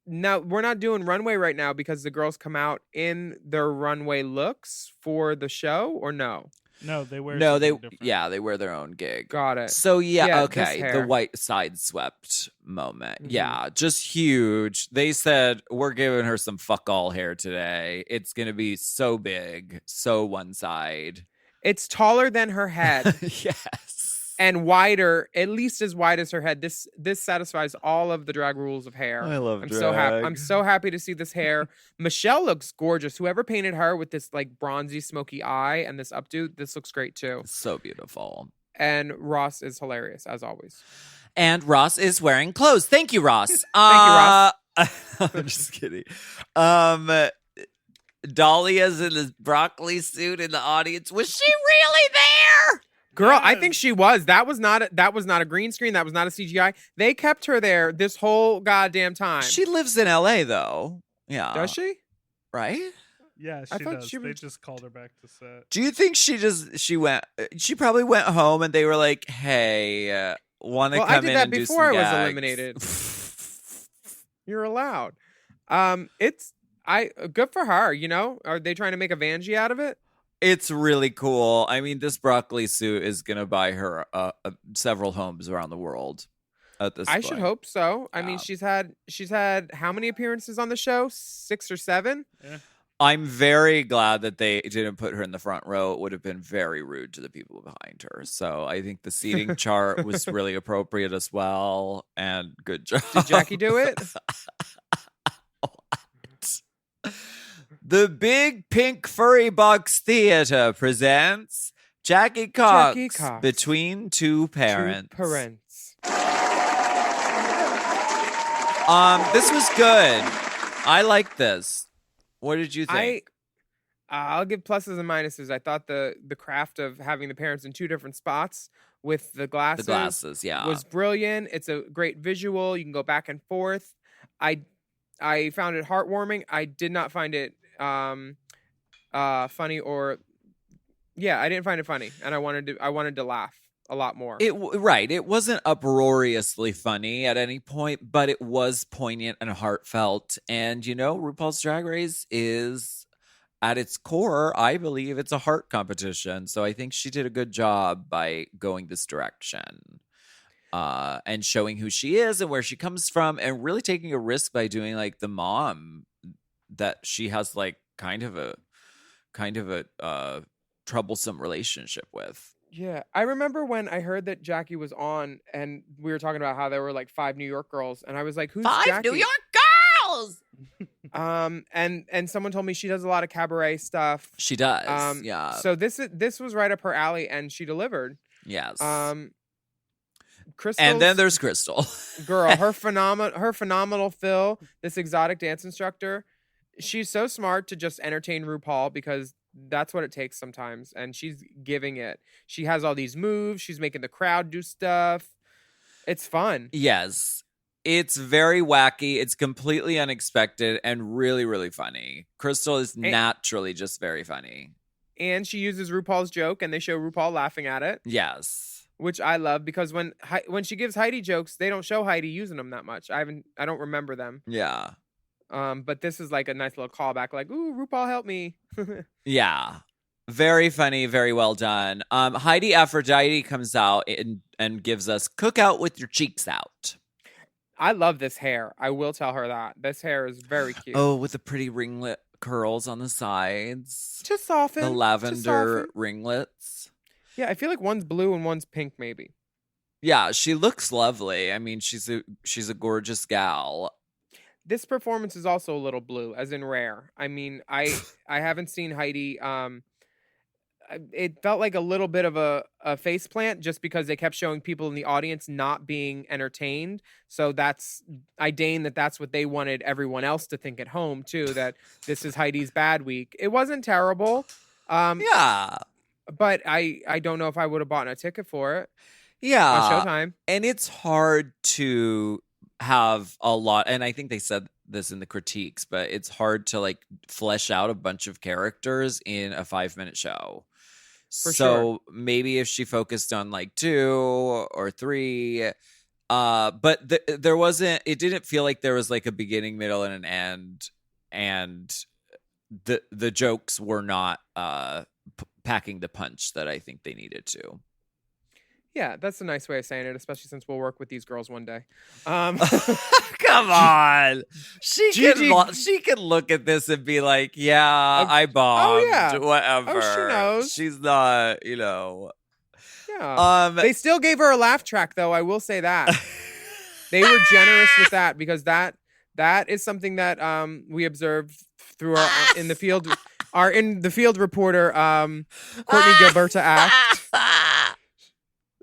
Now we're not doing runway right now because the girls come out in their runway looks for the show, or no? No, they wear. No, something different. they wear their own gig. Got it. So Yeah, this okay, the hair. white side swept moment. Mhm. Yeah, just huge. They said we're giving her some fuck all hair today. It's gonna be so big, so one side. It's taller than her head Yes. and wider, at least as wide as her head. This satisfies all of the drag rules of hair. I love I'm so happy. I'm so happy to see this hair. Michelle looks gorgeous. Whoever painted her with this like bronzy, smoky eye and this updo, this looks great too. So beautiful. And Ross is hilarious as always. And Ross is wearing clothes. Thank you, Ross. Ross. I'm just kidding. Dahlia's in this broccoli suit in the audience. Was she really there? Girl, I Yes. think she was. That was not a green screen. That was not a CGI. They kept her there this whole goddamn time. She lives in LA though. Yeah. Does she? Right? Yeah, I she thought does. she They was- just called her back to set. Do you think she probably went home and they were like, "Hey, want to Well, come I did in that and do before some I was gags?" eliminated. You're allowed. It's good for her, you know? Are they trying to make a Vanjie out of it? It's really cool. I mean, this broccoli suit is gonna buy her several homes around the world. At this I point. should hope so. I mean, Yeah. she's had how many appearances on the show? 6 or 7? I'm very glad that they didn't put her in the front row. It would have been very rude to the people behind her. So I think the seating chart was really appropriate as well. And good job. Did Jackie do it? The Big Pink Furry Box Theater presents Jackie Cox, Jackie Cox. Between Two Parents. Two parents. This was good. I liked this. What did you think? I'll give pluses and minuses. I thought the craft of having the parents in two different spots with the glasses, yeah. was brilliant. It's a great visual. You can go back and forth. I found it heartwarming. I did not find it funny or I didn't find it funny, and I wanted to laugh a lot more. Right. It wasn't uproariously funny at any point, but it was poignant and heartfelt. And, you know, RuPaul's Drag Race is, at its core, I believe it's a heart competition. So I think she did a good job by going this direction and showing who she is and where she comes from and really taking a risk by doing like the mom that she has like kind of a troublesome relationship with. Yeah, I remember when I heard that Jackie was on, and we were talking about how there were like 5 New York girls, and I was like, "Who's Jackie?" New York girls. And someone told me she does a lot of cabaret stuff. She does. Yeah. So this was right up her alley, and she delivered. Yes. Crystal. And then there's Crystal. girl, her phenomenal Phil, this exotic dance instructor. She's so smart to just entertain RuPaul because that's what it takes sometimes, and she's giving it. She has all these moves. She's making the crowd do stuff. It's fun. Yes. It's very wacky. It's completely unexpected and really, really funny. Crystal is naturally just very funny. And she uses RuPaul's joke, and they show RuPaul laughing at it, Yes. which I love because when she gives Heidi jokes, they don't show Heidi using them that much. I don't remember them. Yeah. But this is like a nice little callback, like, "Ooh, RuPaul, help me." Yeah. Very funny, very well done. Heidi Aphrodite comes out and gives us "Cook Out with Your Cheeks Out." I love this hair. I will tell her that. This hair is very cute. Oh, with the pretty ringlet curls on the sides. To soften. The to lavender soften. ringlets. Yeah, I feel like one's blue and one's pink, maybe. Yeah, she looks lovely. I mean, she's a gorgeous gal. This performance is also a little blue, as in rare. I mean, I haven't seen Heidi. It felt like a little bit of a face plant just because they kept showing people in the audience not being entertained. So I deign that's what they wanted everyone else to think at home too, that this is Heidi's bad week. It wasn't terrible. Yeah. But I don't know if I would have bought a ticket for it. Yeah. On Showtime. And it's hard to have a lot, and I think they said this in the critiques, but it's hard to like flesh out a bunch of characters in a 5-minute show. For so sure. maybe if she focused on like 2 or 3, but there wasn't, it didn't feel like there was like a beginning, middle, and an end, and the jokes were not packing the punch that I think they needed to. Yeah, that's a nice way of saying it, especially since we'll work with these girls one day. Come on. She Gigi- can look at this and be like, yeah, I bombed. yeah. Whatever. Oh, she knows. She's not, Yeah. They still gave her a laugh track, though. I will say that. They were generous with that because that is something that we observed through our in the field reporter Courtney Gilberta act.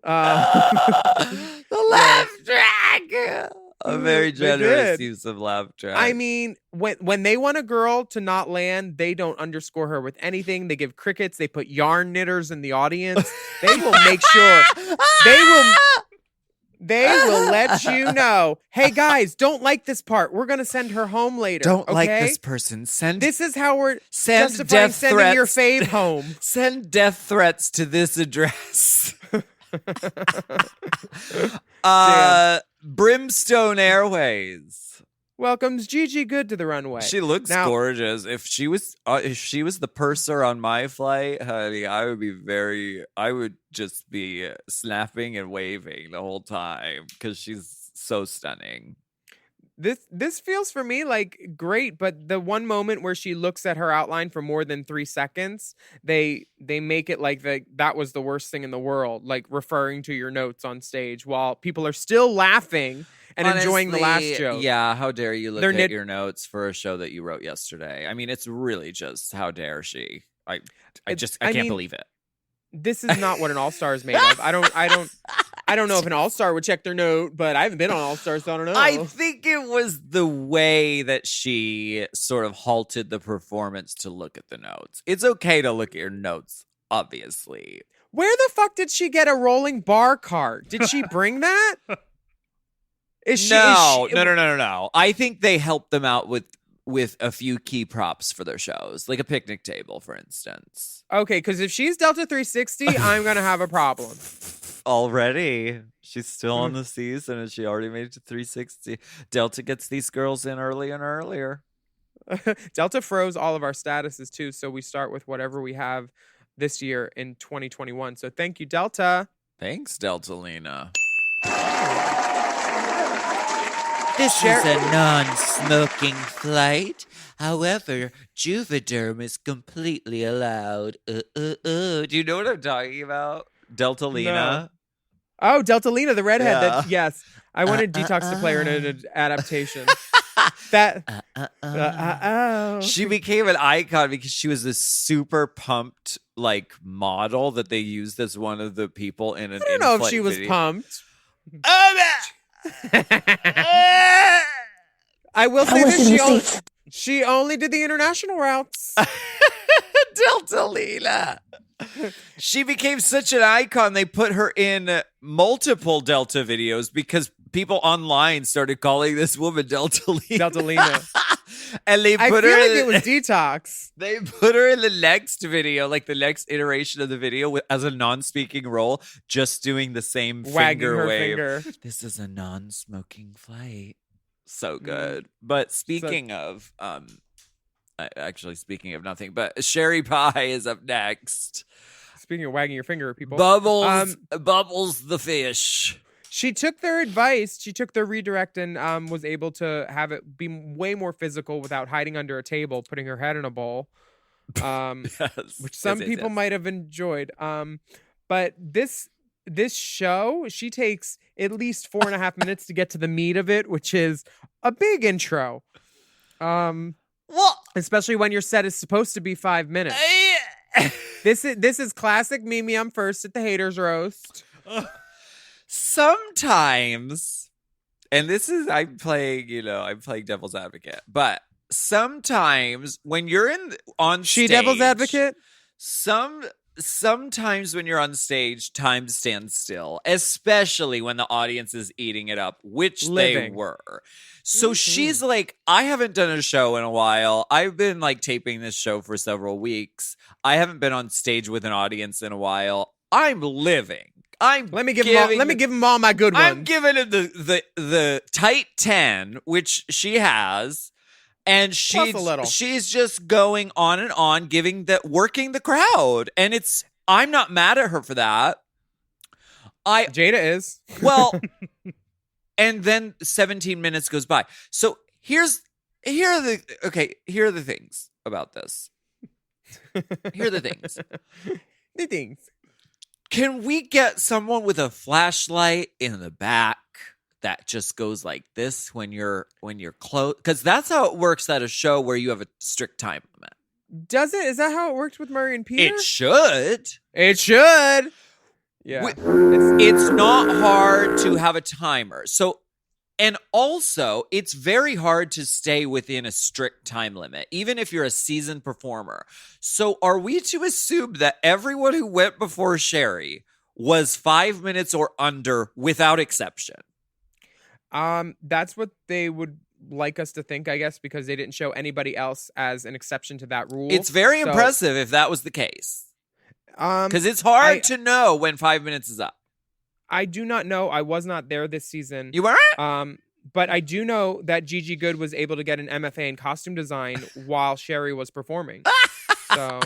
The laugh track. A very They generous did. use of laugh track. I mean, when they want a girl to not land, they don't underscore her with anything. They give crickets. They put yarn knitters in the audience. They will make sure they will let you know. Hey guys, don't like this part. We're gonna send her home later. don't like okay? this person. This is how we're Send justifying death sending your threats. fave home. Send death threats to this address. Brimstone Airways. Welcomes Gigi Good to the runway. She looks Now- gorgeous. If she was the purser on my flight, honey, I would just be snapping and waving the whole time because she's so stunning. This feels for me like great, but the one moment where she looks at her outline for more than 3 seconds, they make it like that was the worst thing in the world, like referring to your notes on stage while people are still laughing and enjoying the last Honestly, joke. Yeah, how dare you look They're at your notes for a show that you wrote yesterday? I mean, it's really just how dare she? I can't mean, believe it. This is not what an all-star is made of. I don't know if an all-star would check their note, but I haven't been on all-stars, so I don't know. I think it was the way that she sort of halted the performance to look at the notes. It's okay to look at your notes, obviously. Where the fuck did she get a rolling bar cart? Did she bring that? No. I think they helped them out with a few key props for their shows, like a picnic table, for instance. Okay, because if she's Delta 360, I'm gonna have a problem. Already, she's still on the season, and she already made it to 360. Delta gets these girls in earlier and earlier. Delta froze all of our statuses too, so we start with whatever we have this year in 2021. So thank you, Delta. Thanks, Delta Lena. This is a non-smoking flight. However, Juvederm is completely allowed. Do you know what I'm talking about? Delta Lena. Oh, Delta Lena, the redhead. Yeah. Yes, I wanted Detox to play her in an adaptation. She became an icon because she was this super pumped like model that they used as one of the people in an. I don't know if in-flight she was video. pumped. I will say this: she only did the international routes. Delta Lena. She became such an icon. They put her in multiple Delta videos because people online started calling this woman Delta Lena. Delta Lena. And they I put feel her. like it was Detox. They put her in the next video, like the next iteration of the video, as a non-speaking role, just doing the same Wagging finger her wave. finger. This is a non-smoking flight. So good. But speaking of, actually speaking of nothing, but Sherry Pie is up next. Speaking of wagging your finger at people, Bubbles the fish. She took their advice. She took their redirect and was able to have it be way more physical without hiding under a table, putting her head in a bowl, which some people might have enjoyed. But this show, she takes at least 4.5 minutes to get to the meat of it, which is a big intro. Well, Especially when your set is supposed to be 5 minutes. This is classic Mimi. I'm first at the haters roast. Sometimes, and this is I'm playing devil's advocate, but sometimes when you're on She stage, devil's advocate. Sometimes when you're on stage, time stands still, especially when the audience is eating it up, which they Living. were. So she's like, I haven't done a show in a while. I've been like taping this show for several weeks. I haven't been on stage with an audience in a while. I'm living. Let me give them all my good ones. I'm giving it the tight 10, which she has. And Plus a little. she's just going on and on, working the crowd. And I'm not mad at her for that. Jada is. Well, and then 17 minutes goes by. So here are the things about this. Here are the things. The things. Can we get someone with a flashlight in the back that just goes like this when you're close? Because that's how it works at a show where you have a strict time limit. Does it? Is that how it worked with Murray and Peter? It should. It should. Yeah. It's not hard to have a timer. So, and also, it's very hard to stay within a strict time limit, even if you're a seasoned performer. So, are we to assume that everyone who went before Sherry was 5 minutes or under without exception? That's what they would like us to think, I guess, because they didn't show anybody else as an exception to that rule. It's very impressive if that was the case. Because it's hard to know when 5 minutes is up. I do not know. I was not there this season. You weren't? But I do know that Gigi Good was able to get an MFA in costume design while Sherry was performing. So,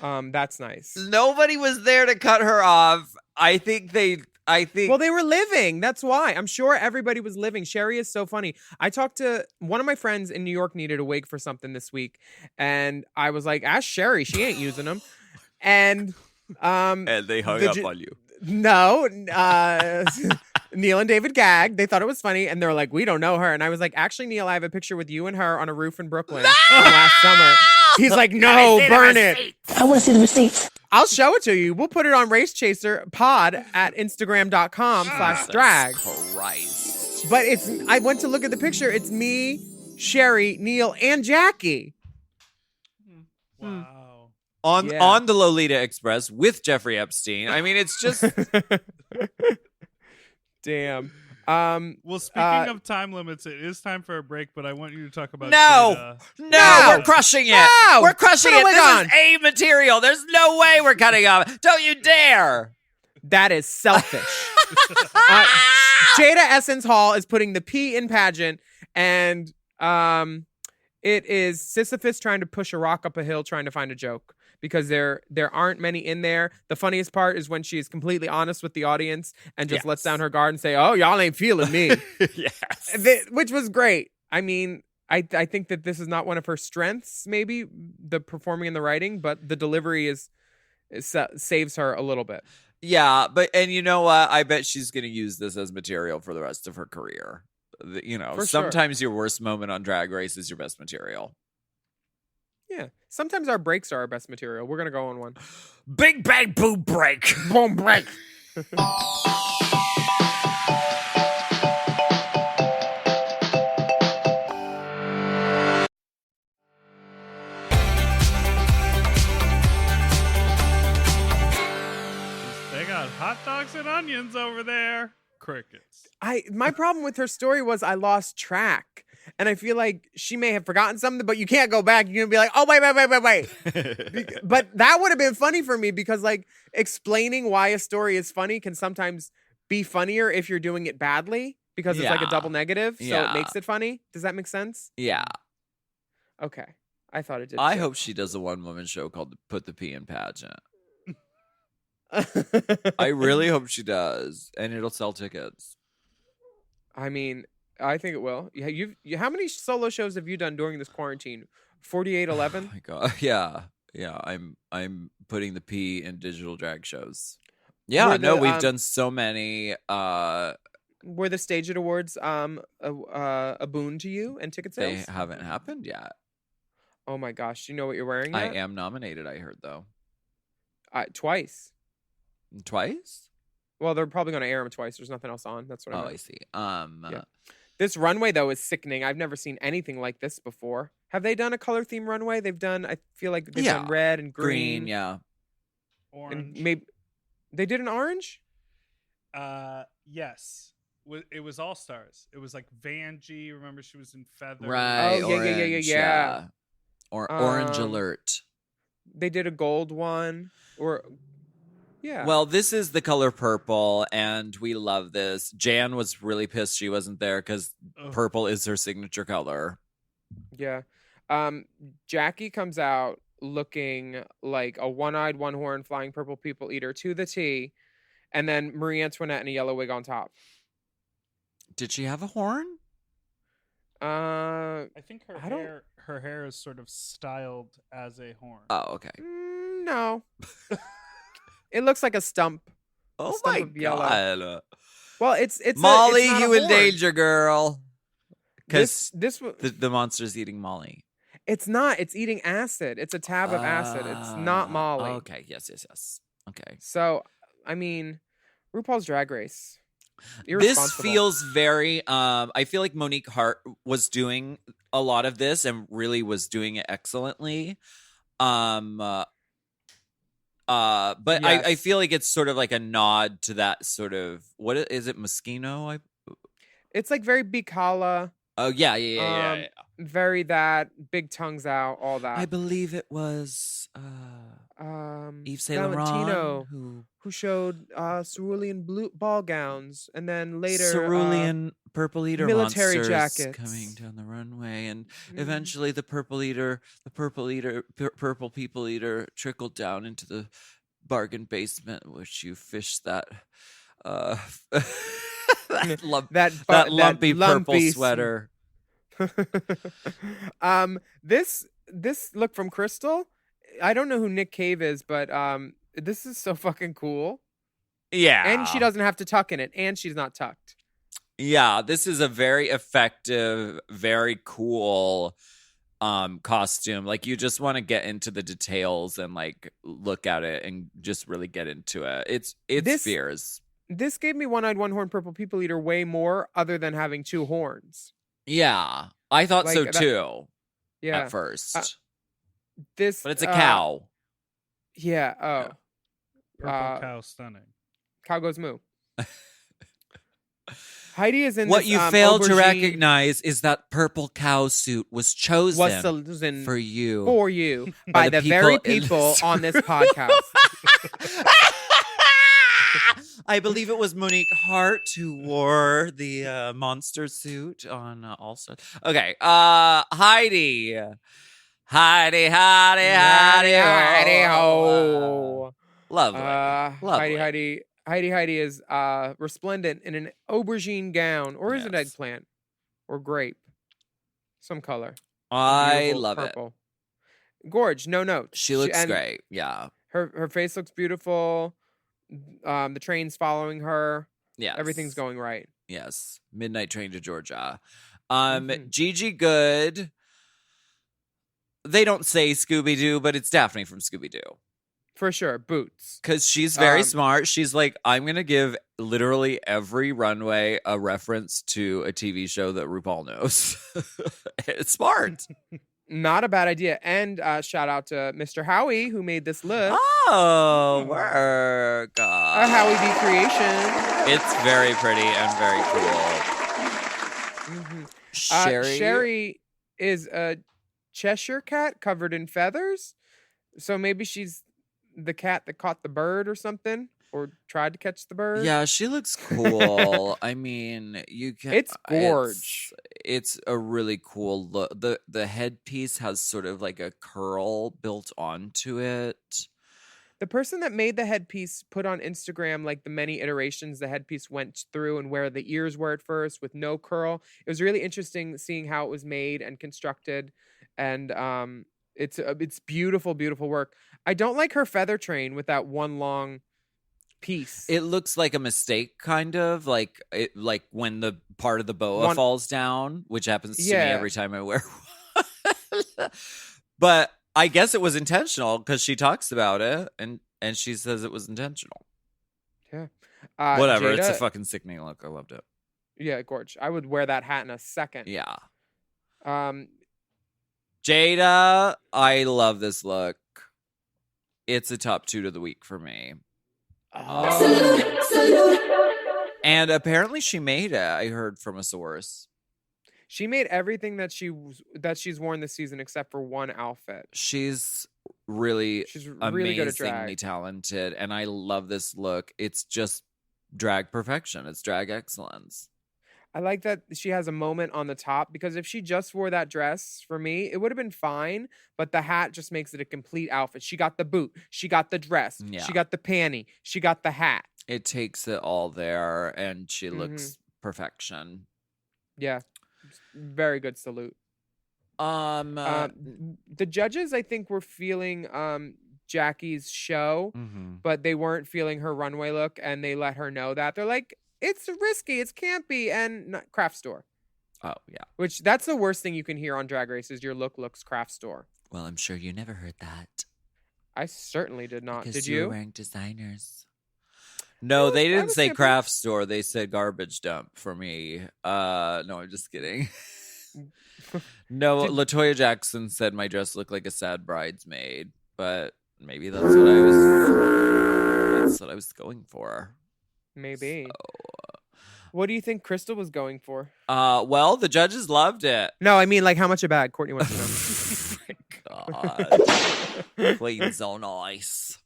that's nice. Nobody was there to cut her off. Well, they were living. That's why. I'm sure everybody was living. Sherry is so funny. I talked to one of my friends in New York, needed a wig for something this week. And I was like, ask Sherry. She ain't using them. And they hung up on you. No. Neil and David gagged. They thought it was funny. And they were like, we don't know her. And I was like, actually, Neil, I have a picture with you and her on a roof in Brooklyn from last summer. He's like, no, burn it. I want to see the receipts. I'll show it to you. We'll put it on Race Chaser Pod at Instagram.com/drag. Christ. But I went to look at the picture. It's me, Sherry, Neil, and Jackie. Wow. On the Lolita Express with Jeffrey Epstein. I mean, it's just Damn. Well, speaking of time limits, it is time for a break, but I want you to talk about No, we're crushing it. No! We're crushing Put a it. wig This on. is A material. There's no way we're cutting off. Don't you dare. That is selfish. Jada Essence Hall is putting the P in pageant, and it is Sisyphus trying to push a rock up a hill trying to find a joke. Because there aren't many in there. The funniest part is when she is completely honest with the audience and just lets down her guard and say, "Oh, y'all ain't feeling me," Yes. Which was great. I mean, I think that this is not one of her strengths, maybe the performing and the writing, but the delivery saves her a little bit. Yeah, and you know what? I bet she's going to use this as material for the rest of her career. For sometimes your worst moment on Drag Race is your best material. Yeah. Sometimes our breaks are our best material. We're going to go on one. Big Bang Boom Break. Boom break. They got hot dogs and onions over there. Crickets. My problem with her story was I lost track. And I feel like she may have forgotten something, but you can't go back. You're going to be like, oh, wait. But that would have been funny for me because, like, explaining why a story is funny can sometimes be funnier if you're doing it badly because it's like a double negative. So it makes it funny. Does that make sense? Yeah. Okay. I thought it did. I too. hope she does a one-woman show called Put the P in Pageant. I really hope she does, and it'll sell tickets. I mean, I think it will. Yeah, how many solo shows have you done during this quarantine? 4811? Oh my god, yeah. I'm putting the P in digital drag shows. Yeah, Were no, the, we've done so many. Were the Stage It Awards a boon to you and ticket They sales? haven't happened yet. Oh my gosh, do you know what you're wearing I yet? am nominated. I heard though Twice. twice. Well, they're probably going to air them twice. There's nothing else on. That's what I Oh, meant. I see. Yeah. This runway though is sickening. I've never seen anything like this before. Have they done a color theme runway? They've done. I feel like they've done Yeah. red and green. green. Yeah. Orange. And maybe they did an orange. Yes. It was All Stars. It was like Vanjie. Remember, she was in Feather. Right. Oh, yeah. Orange, Or orange Um, alert. They did a gold one. Yeah. Well, this is the color purple, and we love this. Jan was really pissed she wasn't there because Ugh. purple is her signature color. Yeah. Jackie comes out looking like a one-eyed, one-horn flying purple people eater to the T, and then Marie Antoinette in a yellow wig on top. Did she have a horn? Uh, I think I don't- her hair is sort of styled as a horn. Oh, okay. no. It looks like a stump. Oh stump my of yellow. god, Well, it's Molly, it's not a you in horn. danger, girl. Because This the monster's eating Molly. it's not. It's eating acid. It's a tab of acid. It's not Molly. Okay, yes. Okay. So, I mean, RuPaul's Drag Race. This Irresponsible. feels very I feel like Monique Hart was doing a lot of this and really was doing it excellently. But I Yes. feel like it's sort of like a nod to that sort of is it Moschino? It's like very Bicala, Oh yeah. very that big tongues out, all that. I believe it was Yves Saint Valentino, Laurent who showed cerulean blue ball gowns, and then later cerulean purple eater military monsters jackets. coming down the runway, and Mhm. eventually the purple people eater trickled down into the bargain basement, which you fish that that lumpy purple sweater. This look from Crystal. I don't know who Nick Cave is, but this is so fucking cool. Yeah, And she doesn't have to tuck in it, and she's not tucked. Yeah, this is a very effective, very cool costume. Like you just want to get into the details and like look at it and just really get into it. It's This- fierce. This gave me one-eyed, one-horn purple people eater way more, other than having two horns. Yeah, I thought so Like, that- too Yeah, at first. this. But it's a cow. Yeah. Oh, Purple cow, stunning. cow goes moo. Heidi is in What this, you failed to aubergine- recognize is that purple cow suit was chosen was chosen for you. for you by the the very people in people this on this podcast. I believe it was Monique Hart who wore the monster suit on All Stars. Okay, Heidi. Lovely. Heidi is resplendent in an aubergine gown, or is it Yes. eggplant, or grape, some color. I Beautiful love it. purple. Gorge, no notes. She looks and great. Yeah. Her face looks beautiful. The train's following her. Yes. Everything's going right. Yes. Midnight Train to Georgia. Mhm. Gigi Good. They don't say Scooby Doo, but it's Daphne from Scooby Doo. For sure. Boots. Because she's very Um, smart. She's like, I'm going to give literally every runway a reference to a TV show that RuPaul knows. It's smart. Not a bad idea. And shout out to Mr. Howie, who made this look. Oh, work. A Howie B creation. It's very pretty and very cool. Mhm. Sherry. Sherry is a Cheshire cat covered in feathers. So maybe she's the cat that caught the bird or something, or tried to catch the bird. Yeah, she looks cool. I mean, you can. It's gorge. It's a really cool look. The headpiece has sort of like a curl built onto it. The person that made the headpiece put on Instagram like the many iterations the headpiece went through and where the ears were at first with no curl. It was really interesting seeing how it was made and constructed, and it's beautiful, beautiful work. I don't like her feather train with that one long piece. It looks like a mistake, kind of like when the part of the boa falls down, which happens to me every time I wear one. But I guess it was intentional because she talks about it and she says it was intentional. Yeah. Whatever. Jada, it's a fucking sickening look. I loved it. Yeah, gorge. I would wear that hat in a second. Yeah. Um, Jada, I love this look. It's a top 2 to the week for me. And apparently she made it. I heard from a source. She made everything that she's worn this season except for one outfit. She's really really good at amazingly drag. talented, and I love this look. It's just drag perfection. It's drag excellence. I like that she has a moment on the top because if she just wore that dress for me, it would have been fine. But the hat just makes it a complete outfit. She got the boot. She got the dress. Yeah. She got the panty. She got the hat. It takes it all there, and she looks perfection. Yeah. Very good salute. The judges, I think, were feeling Jackie's show, but they weren't feeling her runway look, and they let her know that. They're like, it's risky, it's campy, and not craft store. Oh, yeah. Which, that's the worst thing you can hear on Drag Race is your look looks craft store. Well, I'm sure you never heard that. I certainly did not. Because Did you you? were wearing designers. No, they didn't say campy. craft store. They said garbage dump for me. No, I'm just kidding. No, LaToya Jackson said my dress looked like a sad bridesmaid, but maybe that's what I was going for. Maybe. What do you think Crystal was going for? Well, the judges loved it. No, I mean, like, how much a bag? Courtney wants to know. God. Queen's on ice.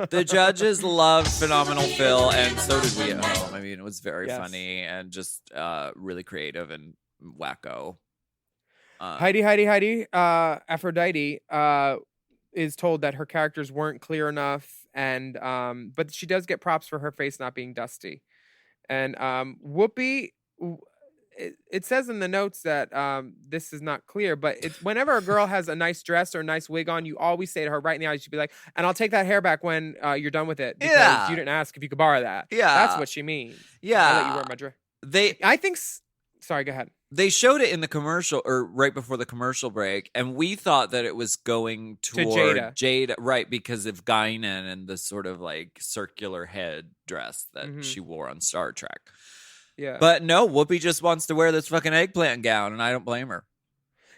The judges loved Phenomenal Phil, and so did we at home. I mean, it was very funny and just really creative and wacko. Heidi, Aphrodite, is told that her characters weren't clear enough, and but she does get props for her face not being dusty. And Whoopi, it says in the notes that this is not clear, but it's whenever a girl has a nice dress or a nice wig on, you always say to her right now, you should be like, and I'll take that hair back when you're done with it because you didn't ask if you could borrow that. Yeah. That's what she means. Yeah. I'll let you wear my dress. I think, sorry, go ahead. They showed it in the commercial, or right before the commercial break, and we thought that it was going toward Jada, right, because of Guinan and the sort of like circular head dress that she wore on Star Trek. Yeah. But no, Whoopi just wants to wear this fucking eggplant gown, and I don't blame her.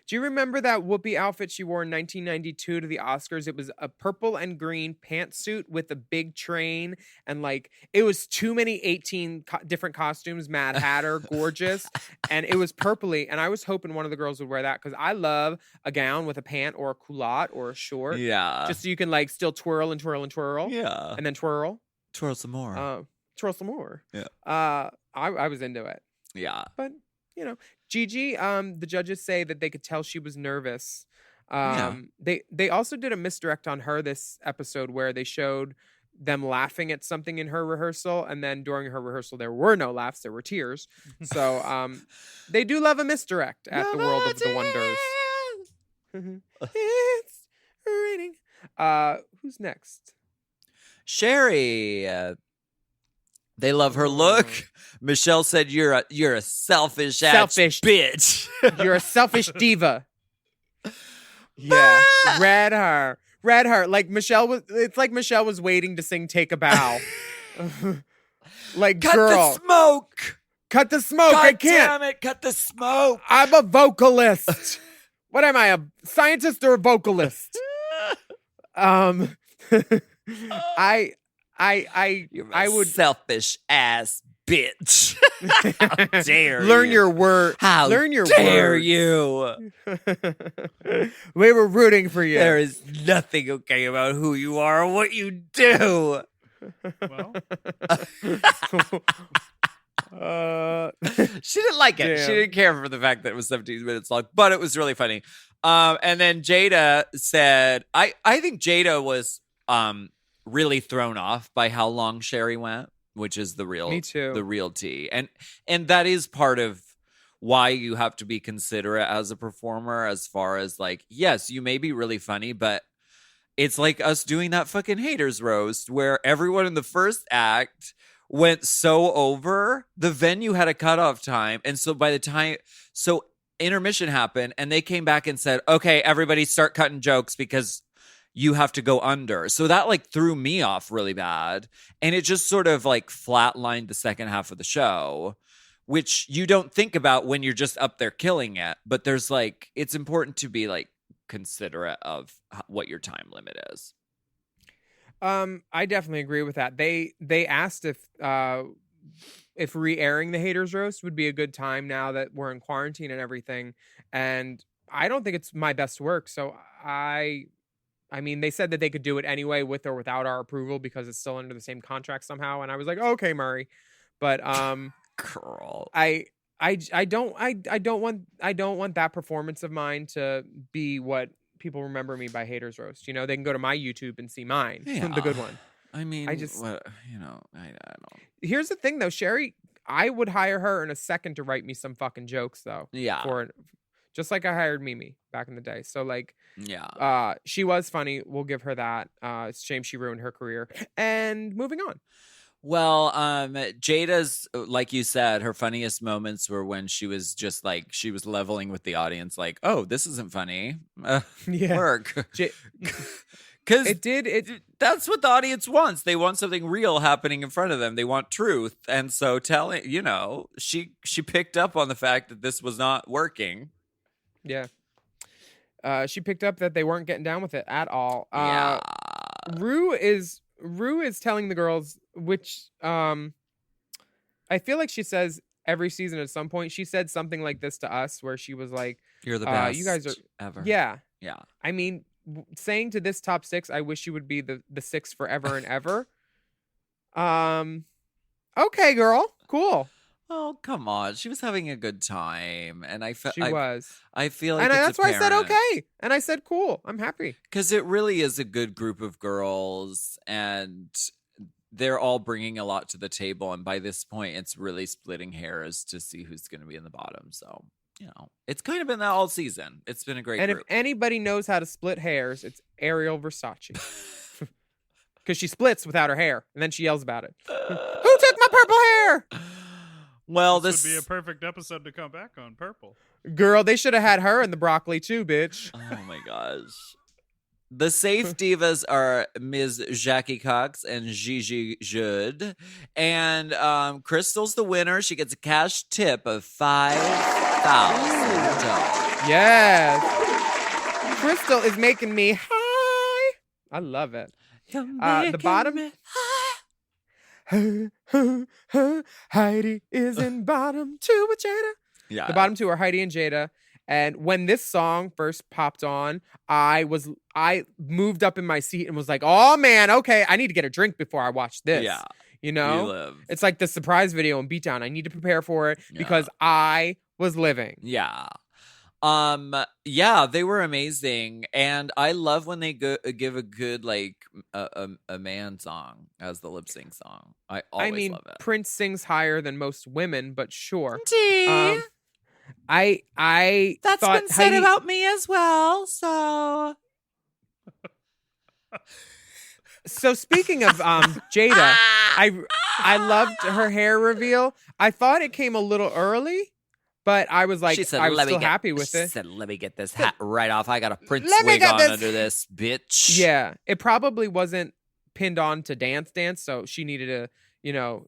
Do you remember that Whoopi outfit she wore in 1992 to the Oscars? It was a purple and green pantsuit with a big train, and like it was too many 18 different costumes. Mad Hatter, gorgeous, and it was purpley. And I was hoping one of the girls would wear that because I love a gown with a pant or a culotte or a short. Yeah, just so you can like still twirl and twirl and twirl. Yeah, and then twirl some more. Twirl some more. Yeah. I was into it. Yeah, but you know. Gigi, the judges say that they could tell she was nervous. They also did a misdirect on her this episode where they showed them laughing at something in her rehearsal, and then during her rehearsal there were no laughs, there were tears. So they do love a misdirect at the World of the Wonders. It's raining. Who's next? Sherry. They love her look. Michelle said, "You're a selfish bitch. You're a selfish diva." Yeah, red hair. Like Michelle was. It's like Michelle was waiting to sing "Take a Bow." Like, cut girl, the smoke. Cut the smoke. God I can't. Damn it! Cut the smoke. I'm a vocalist. What am I? A scientist or a vocalist? I would selfish ass bitch. How dare learn you? your word. How learn your dare words. you? We were rooting for you. There is nothing okay about who you are or what you do. Well, she didn't like it. Damn. She didn't care for the fact that it was 17 minutes long, but it was really funny. And then Jada said, I think Jada was really thrown off by how long Sherry went, which is the Me too. real tea. And that is part of why you have to be considerate as a performer, as far as like, yes, you may be really funny, but it's like us doing that fucking haters roast where everyone in the first act went so over, the venue had a cutoff time. And so by the time, so intermission happened and they came back and said, okay, everybody start cutting jokes because you have to go under. So that like threw me off really bad. And it just sort of like flatlined the second half of the show, which you don't think about when you're just up there killing it. But there's like, it's important to be like considerate of what your time limit is. I definitely agree with that. They asked if re-airing the haters roast would be a good time now that we're in quarantine and everything. And I don't think it's my best work. So I mean, they said that they could do it anyway with or without our approval because it's still under the same contract somehow. And I was like, okay, Murray. But Girl. I don't want that performance of mine to be what people remember me by haters roast. You know, they can go to my YouTube and see mine, the good one. I mean, I just- what, you know, I don't. Here's the thing though, Sherry, I would hire her in a second to write me some fucking jokes though. Yeah. Just like I hired Mimi back in the day. So like, Yeah. she was funny. We'll give her that. It's a shame she ruined her career. And moving on. Well, Jada's, like you said, her funniest moments were when she was just like, she was leveling with the audience, like, oh, this isn't funny. Yeah. Work. J- Because It that's what the audience wants. They want something real happening in front of them. They want truth. And so telling, you know, she picked up on the fact that this was not working. Yeah. She picked up that they weren't getting down with it at all. Yeah. Rue is telling the girls, which I feel like she says every season at some point. She said something like this to us where she was like, You're the best you guys are ever. Yeah. Yeah. I mean, saying to this top six, I wish you would be the six forever and ever. Okay, girl. Cool. Oh, come on. She was having a good time. And I felt She was. I feel like And it's that's why I said apparent. okay. And I said cool. I'm happy. Because it really is a good group of girls, and they're all bringing a lot to the table. And by this point, it's really splitting hairs to see who's going to be in the bottom. So, you know, it's kind of been that all season. It's been a great And group. if anybody knows how to split hairs, it's Ariel Versace. Because she splits without her hair, and then she yells about it. Who took my purple hair? Well, This this would be a perfect episode to come back on. Purple. Girl, they should have had her in the broccoli too, bitch. Oh my gosh. The safe divas are Ms. Jackie Cox and Gigi Jude. And Crystal's the winner. She gets a cash tip of $5,000. Yes. Crystal is making me high. I love it. The bottom. Heidi is in bottom two with Jada. Yeah. The bottom two are Heidi and Jada. And when this song first popped on, I moved up in my seat and was like, oh man, okay, I need to get a drink before I watch this. Yeah. You know? You live. It's like the surprise video in Beatdown. I need to prepare for it because I was living. Yeah. Yeah, they were amazing. And I love when they give a good, like, a man song as the lip sync song. I always love it. Prince sings higher than most women, but sure. Tea. I That's thought been said Heidi- about me as well. So So speaking of Jada, I loved her hair reveal. I thought it came a little early, but I was like, she said, I was "Let me still get." happy with She it. said, "Let me get this hat right off. I got a Prince Let me wig get on this- under this, bitch." Yeah, it probably wasn't pinned on to dance, so she needed to,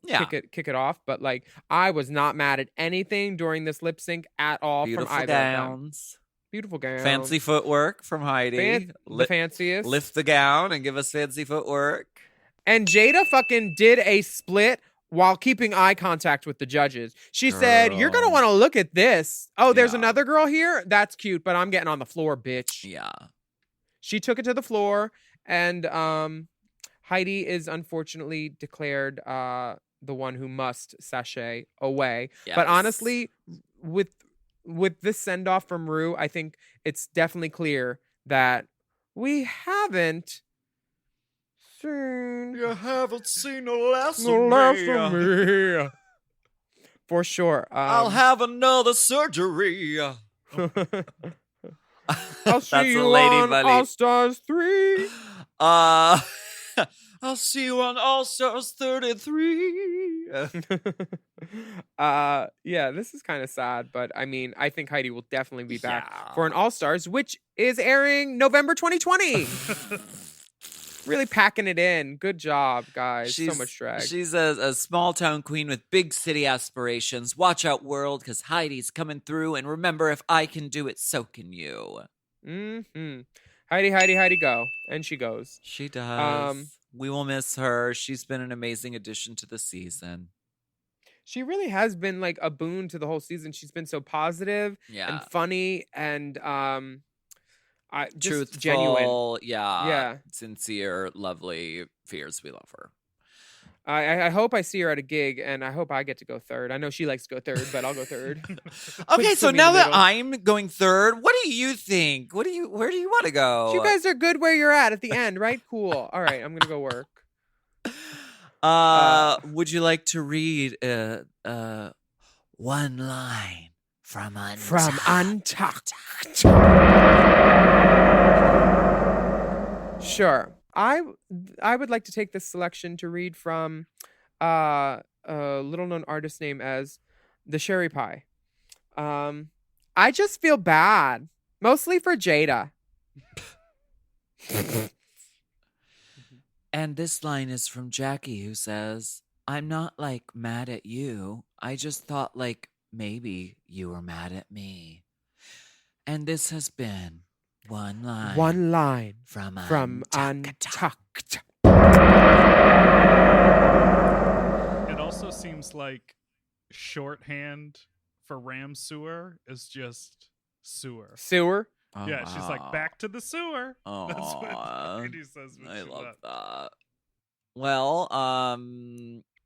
Yeah. kick it off. But like, I was not mad at anything during this lip sync at all Beautiful from either of them. gowns, Beautiful gown, fancy footwork from Heidi. the fanciest. Lift the gown and give us fancy footwork. And Jada fucking did a split while keeping eye contact with the judges. She said, "You're gonna Girl. want to look at this. Oh, there's Yeah. another girl here. That's cute, but I'm getting on the floor, bitch." Yeah. She took it to the floor, and Heidi is unfortunately declared the one who must sashay away. But Yes. honestly, with this send off from Rue, I think it's definitely clear that we haven't seen You haven't seen the last the last of me. For sure. I'll have another surgery. I'll see That's you a lady on buddy. All Stars 3. I'll see you on All Stars 33. Yeah, this is kind of sad, but I mean, I think Heidi will definitely be back Yeah. for an All Stars, which is airing November 2020. Really packing it in. Good job, guys. So much drag. She's a small town queen with big city aspirations. Watch out, world, because Heidi's coming through. And remember, if I can do it, so can you. Mm-hmm. Heidi, go. And she goes. She does. We will miss her. She's been an amazing addition to the season. She really has been like a boon to the whole season. She's been so positive Yeah. and funny and just Truthful. genuine. Yeah. Sincere, lovely, fierce. We love her. I hope I see her at a gig, and I hope I get to go third. I know she likes to go third, but I'll go third. Okay, Put so me in now the that middle. I'm going third, what do you think? Where do you want to go? You guys are good where you're at the end, right? Cool. All right, I'm gonna go work. Would you like to read one line from Untucked? From Untucked. Sure. I would like to take this selection to read from a little known artist named as the Sherry Pie. I just feel bad, mostly for Jada. And this line is from Jackie, who says, "I'm not like mad at you. I just thought like maybe you were mad at me." And this has been one line. One line from Untucked. It also seems like shorthand for ram sewer is just sewer. Sewer. Oh, Yeah, she's like, wow. back to the sewer. Aw, That's what Heidi says when I she love left. that. Well,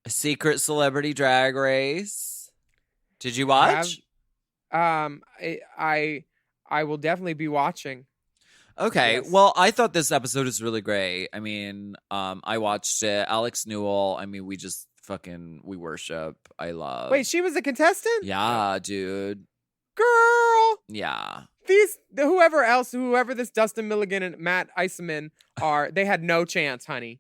Secret Celebrity Drag Race. Did you watch? I will definitely be watching. Okay. Yes. Well, I thought this episode was really great. I mean, I watched it. Alex Newell. I mean, we worship. I love. Wait, she was a contestant? Yeah, dude. Girl. Yeah. Whoever this Dustin Milligan and Matt Iseman are, they had no chance, honey.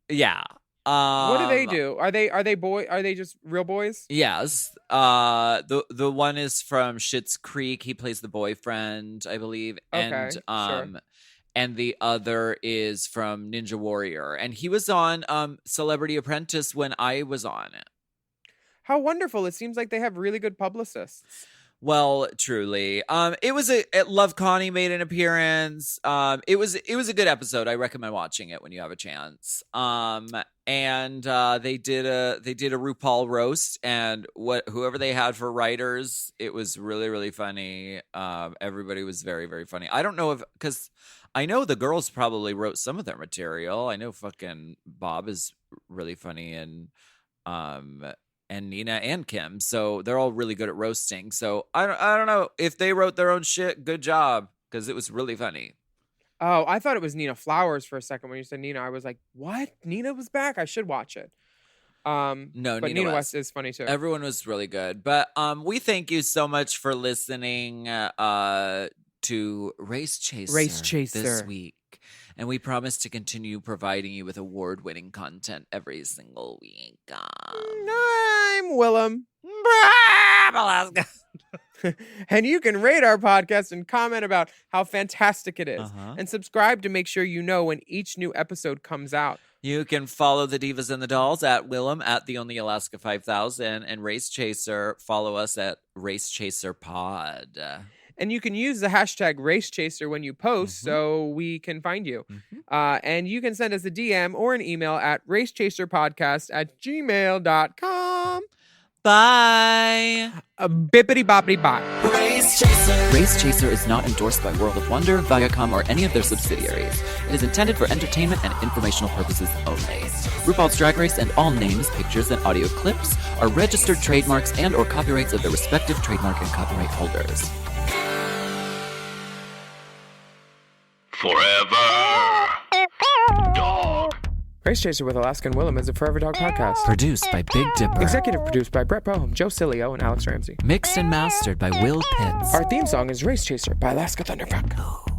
Yeah. What do they do? Are they just real boys? Yes. The one is from Schitt's Creek. He plays the boyfriend, I believe. Okay, And sure. and the other is from Ninja Warrior. And he was on Celebrity Apprentice when I was on it. How wonderful. It seems like they have really good publicists. Well, truly. It was Love Connie made an appearance. It was a good episode. I recommend watching it when you have a chance. And they did a RuPaul roast, and whoever they had for writers, it was really, really funny. Everybody was very, very funny. I don't know because I know the girls probably wrote some of their material. I know fucking Bob is really funny, and Nina and Kim. So they're all really good at roasting. So I don't know if they wrote their own shit. Good job, because it was really funny. Oh, I thought it was Nina Flowers for a second when you said Nina. I was like, what? Nina was back? I should watch it. No, but Nina West is funny too. Everyone was really good. But we thank you so much for listening to Race Chaser this week. And we promise to continue providing you with award-winning content every single week. I'm Willam. Alaska. And you can rate our podcast and comment about how fantastic it is. Uh-huh. And subscribe to make sure you know when each new episode comes out. You can follow the Divas and the Dolls at Willam at The Only Alaska 5000, and Race Chaser, follow us at Race Chaser Pod. And you can use the hashtag RaceChaser when you post so we can find you. And you can send us a DM or an email at racechaserpodcast@gmail.com. Bye. Bippity boppity bop. Race Chaser. Race Chaser is not endorsed by World of Wonder, Viacom, or any of their subsidiaries. It is intended for entertainment and informational purposes only. RuPaul's Drag Race and all names, pictures, and audio clips are registered trademarks and or copyrights of their respective trademark and copyright holders. Forever. Dog. Race Chaser with Alaska and Willam is a Forever Dog podcast. Produced by Big Dipper. Executive produced by Brett Boehm, Joe Cilio, and Alex Ramsey. Mixed and mastered by Will Pitts. Our theme song is Race Chaser by Alaska Thunderfuck.